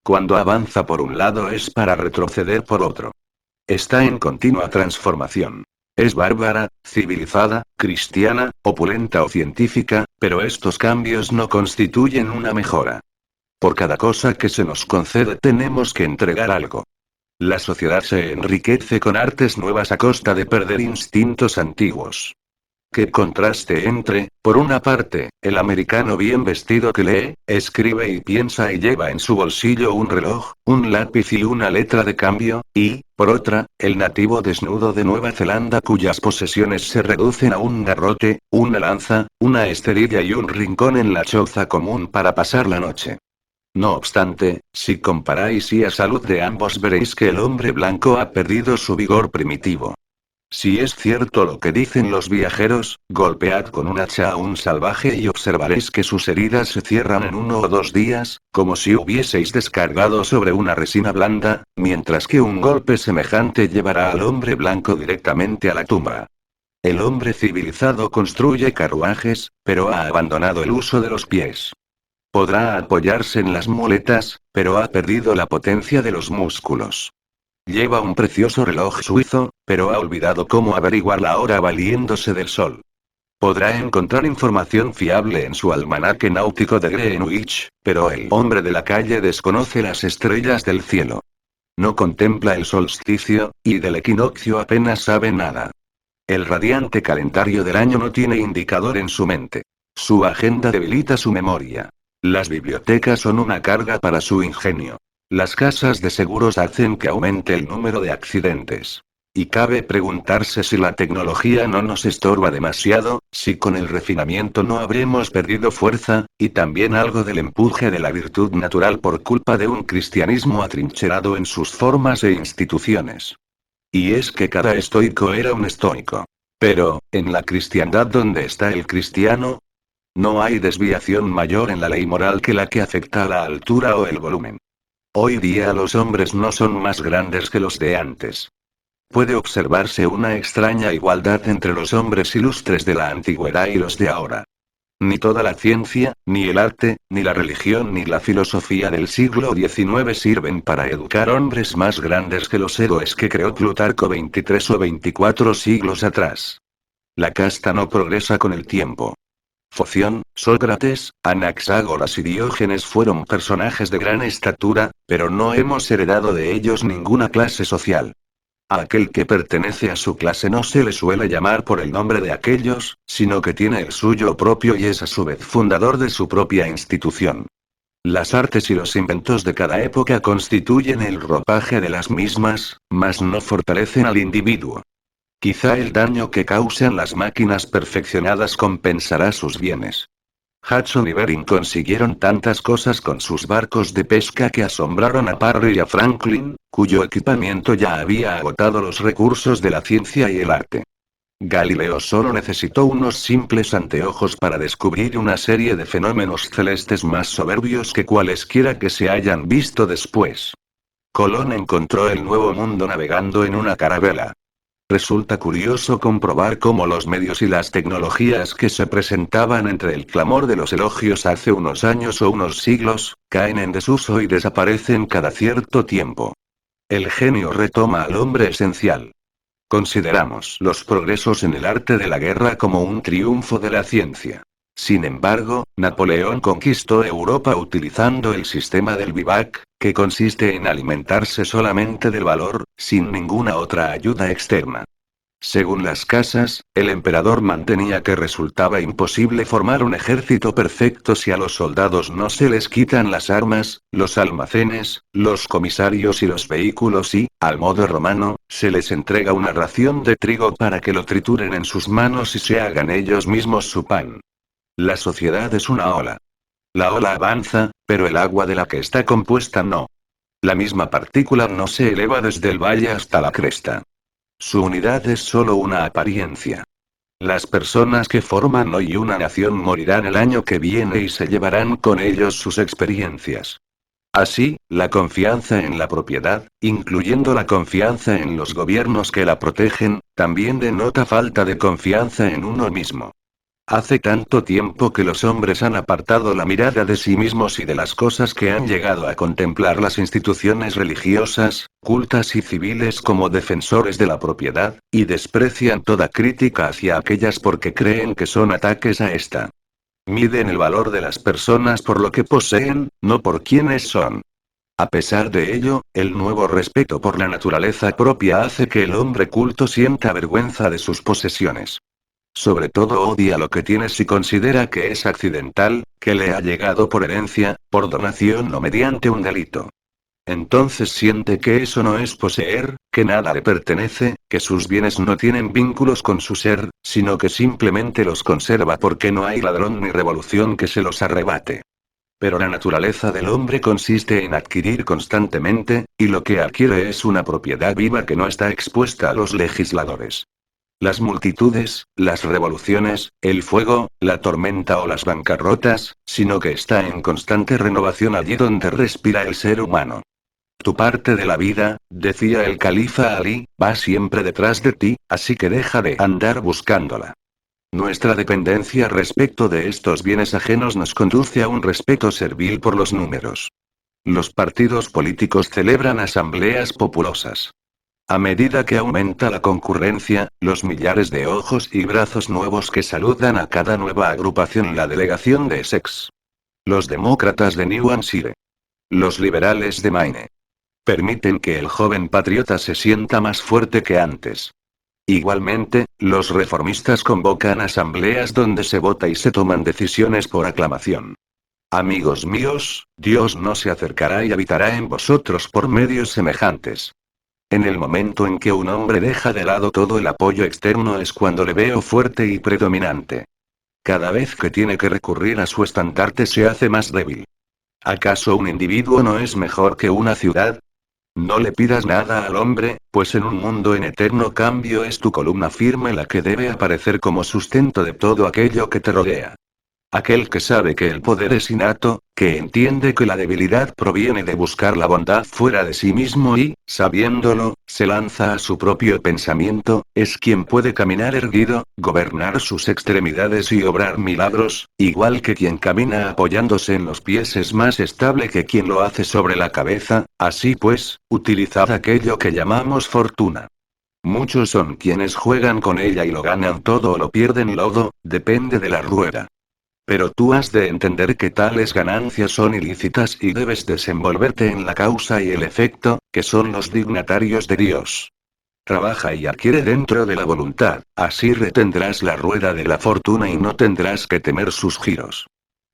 Cuando avanza por un lado es para retroceder por otro. Está en continua transformación. Es bárbara, civilizada, cristiana, opulenta o científica, pero estos cambios no constituyen una mejora. Por cada cosa que se nos concede tenemos que entregar algo. La sociedad se enriquece con artes nuevas a costa de perder instintos antiguos. Qué contraste entre, por una parte, el americano bien vestido que lee, escribe y piensa y lleva en su bolsillo un reloj, un lápiz y una letra de cambio, y, por otra, el nativo desnudo de Nueva Zelanda cuyas posesiones se reducen a un garrote, una lanza, una esterilla y un rincón en la choza común para pasar la noche. No obstante, si comparáis y a salud de ambos veréis que el hombre blanco ha perdido su vigor primitivo. Si es cierto lo que dicen los viajeros, golpead con un hacha a un salvaje y observaréis que sus heridas se cierran en 1 o 2 días, como si hubieseis descargado sobre una resina blanda, mientras que un golpe semejante llevará al hombre blanco directamente a la tumba. El hombre civilizado construye carruajes, pero ha abandonado el uso de los pies. Podrá apoyarse en las muletas, pero ha perdido la potencia de los músculos. Lleva un precioso reloj suizo, pero ha olvidado cómo averiguar la hora valiéndose del sol. Podrá encontrar información fiable en su almanaque náutico de Greenwich, pero el hombre de la calle desconoce las estrellas del cielo. No contempla el solsticio, y del equinoccio apenas sabe nada. El radiante calendario del año no tiene indicador en su mente. Su agenda debilita su memoria. Las bibliotecas son una carga para su ingenio. Las casas de seguros hacen que aumente el número de accidentes. Y cabe preguntarse si la tecnología no nos estorba demasiado, si con el refinamiento no habremos perdido fuerza, y también algo del empuje de la virtud natural por culpa de un cristianismo atrincherado en sus formas e instituciones. Y es que cada estoico era un estoico. Pero, en la cristiandad donde está el cristiano, no hay desviación mayor en la ley moral que la que afecta a la altura o el volumen. Hoy día los hombres no son más grandes que los de antes. Puede observarse una extraña igualdad entre los hombres ilustres de la antigüedad y los de ahora. Ni toda la ciencia, ni el arte, ni la religión ni la filosofía del siglo XIX sirven para educar hombres más grandes que los héroes que creó Plutarco 23 o 24 siglos atrás. La casta no progresa con el tiempo. Foción, Sócrates, Anaxágoras y Diógenes fueron personajes de gran estatura, pero no hemos heredado de ellos ninguna clase social. A aquel que pertenece a su clase no se le suele llamar por el nombre de aquellos, sino que tiene el suyo propio y es a su vez fundador de su propia institución. Las artes y los inventos de cada época constituyen el ropaje de las mismas, mas no fortalecen al individuo. Quizá el daño que causan las máquinas perfeccionadas compensará sus bienes. Hudson y Bering consiguieron tantas cosas con sus barcos de pesca que asombraron a Parry y a Franklin, cuyo equipamiento ya había agotado los recursos de la ciencia y el arte. Galileo solo necesitó unos simples anteojos para descubrir una serie de fenómenos celestes más soberbios que cualesquiera que se hayan visto después. Colón encontró el Nuevo Mundo navegando en una carabela. Resulta curioso comprobar cómo los medios y las tecnologías que se presentaban entre el clamor de los elogios hace unos años o unos siglos, caen en desuso y desaparecen cada cierto tiempo. El genio retoma al hombre esencial. Consideramos los progresos en el arte de la guerra como un triunfo de la ciencia. Sin embargo, Napoleón conquistó Europa utilizando el sistema del vivac, que consiste en alimentarse solamente del valor, sin ninguna otra ayuda externa. Según las casas, el emperador mantenía que resultaba imposible formar un ejército perfecto si a los soldados no se les quitan las armas, los almacenes, los comisarios y los vehículos y, al modo romano, se les entrega una ración de trigo para que lo trituren en sus manos y se hagan ellos mismos su pan. La sociedad es una ola. La ola avanza, pero el agua de la que está compuesta no. La misma partícula no se eleva desde el valle hasta la cresta. Su unidad es solo una apariencia. Las personas que forman hoy una nación morirán el año que viene y se llevarán con ellos sus experiencias. Así, la confianza en la propiedad, incluyendo la confianza en los gobiernos que la protegen, también denota falta de confianza en uno mismo. Hace tanto tiempo que los hombres han apartado la mirada de sí mismos y de las cosas que han llegado a contemplar las instituciones religiosas, cultas y civiles como defensores de la propiedad, y desprecian toda crítica hacia aquellas porque creen que son ataques a esta. Miden el valor de las personas por lo que poseen, no por quiénes son. A pesar de ello, el nuevo respeto por la naturaleza propia hace que el hombre culto sienta vergüenza de sus posesiones. Sobre todo odia lo que tiene si considera que es accidental, que le ha llegado por herencia, por donación o mediante un delito. Entonces siente que eso no es poseer, que nada le pertenece, que sus bienes no tienen vínculos con su ser, sino que simplemente los conserva porque no hay ladrón ni revolución que se los arrebate. Pero la naturaleza del hombre consiste en adquirir constantemente, y lo que adquiere es una propiedad viva que no está expuesta a los legisladores. Las multitudes, las revoluciones, el fuego, la tormenta o las bancarrotas, sino que está en constante renovación allí donde respira el ser humano. Tu parte de la vida, decía el califa Ali, va siempre detrás de ti, así que deja de andar buscándola. Nuestra dependencia respecto de estos bienes ajenos nos conduce a un respeto servil por los números. Los partidos políticos celebran asambleas populosas. A medida que aumenta la concurrencia, los millares de ojos y brazos nuevos que saludan a cada nueva agrupación, la delegación de Essex. Los demócratas de New Hampshire. Los liberales de Maine. Permiten que el joven patriota se sienta más fuerte que antes. Igualmente, los reformistas convocan asambleas donde se vota y se toman decisiones por aclamación. Amigos míos, Dios no se acercará y habitará en vosotros por medios semejantes. En el momento en que un hombre deja de lado todo el apoyo externo es cuando le veo fuerte y predominante. Cada vez que tiene que recurrir a su estandarte se hace más débil. ¿Acaso un individuo no es mejor que una ciudad? No le pidas nada al hombre, pues en un mundo en eterno cambio es tu columna firme la que debe aparecer como sustento de todo aquello que te rodea. Aquel que sabe que el poder es innato, que entiende que la debilidad proviene de buscar la bondad fuera de sí mismo y, sabiéndolo, se lanza a su propio pensamiento, es quien puede caminar erguido, gobernar sus extremidades y obrar milagros, igual que quien camina apoyándose en los pies es más estable que quien lo hace sobre la cabeza. Así pues, utilizad aquello que llamamos fortuna. Muchos son quienes juegan con ella y lo ganan todo o lo pierden lodo, depende de la rueda. Pero tú has de entender que tales ganancias son ilícitas y debes desenvolverte en la causa y el efecto, que son los dignatarios de Dios. Trabaja y adquiere dentro de la voluntad, así retendrás la rueda de la fortuna y no tendrás que temer sus giros.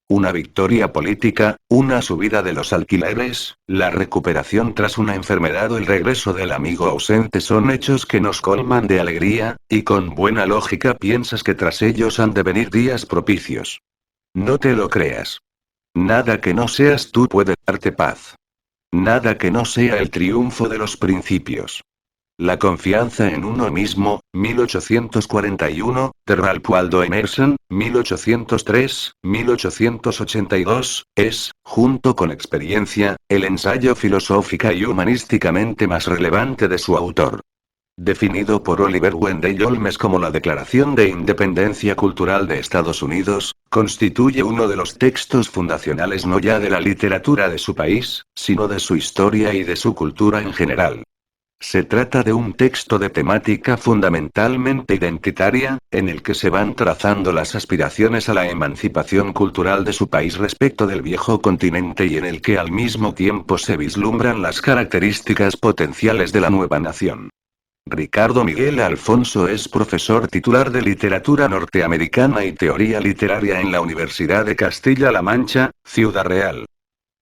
Una victoria política, una subida de los alquileres, la recuperación tras una enfermedad o el regreso del amigo ausente son hechos que nos colman de alegría, y con buena lógica piensas que tras ellos han de venir días propicios. No te lo creas. Nada que no seas tú puede darte paz. Nada que no sea el triunfo de los principios. La confianza en uno mismo, 1841, de Ralph Waldo Emerson, 1803, 1882, es, junto con experiencia, el ensayo filosófica y humanísticamente más relevante de su autor. Definido por Oliver Wendell Holmes como la Declaración de Independencia Cultural de Estados Unidos, constituye uno de los textos fundacionales no ya de la literatura de su país, sino de su historia y de su cultura en general. Se trata de un texto de temática fundamentalmente identitaria, en el que se van trazando las aspiraciones a la emancipación cultural de su país respecto del viejo continente y en el que al mismo tiempo se vislumbran las características potenciales de la nueva nación. Ricardo Miguel Alfonso es profesor titular de Literatura Norteamericana y Teoría Literaria en la Universidad de Castilla-La Mancha, Ciudad Real.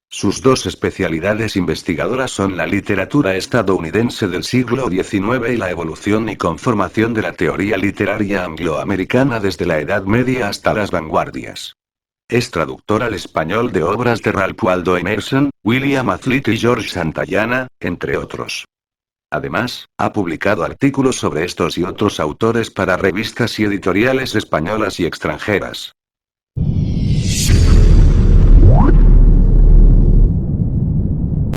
Sus dos especialidades investigadoras son la literatura estadounidense del siglo XIX y la evolución y conformación de la teoría literaria angloamericana desde la Edad Media hasta las vanguardias. Es traductor al español de obras de Ralph Waldo Emerson, William Hazlitt y George Santayana, entre otros. Además, ha publicado artículos sobre estos y otros autores para revistas y editoriales españolas y extranjeras.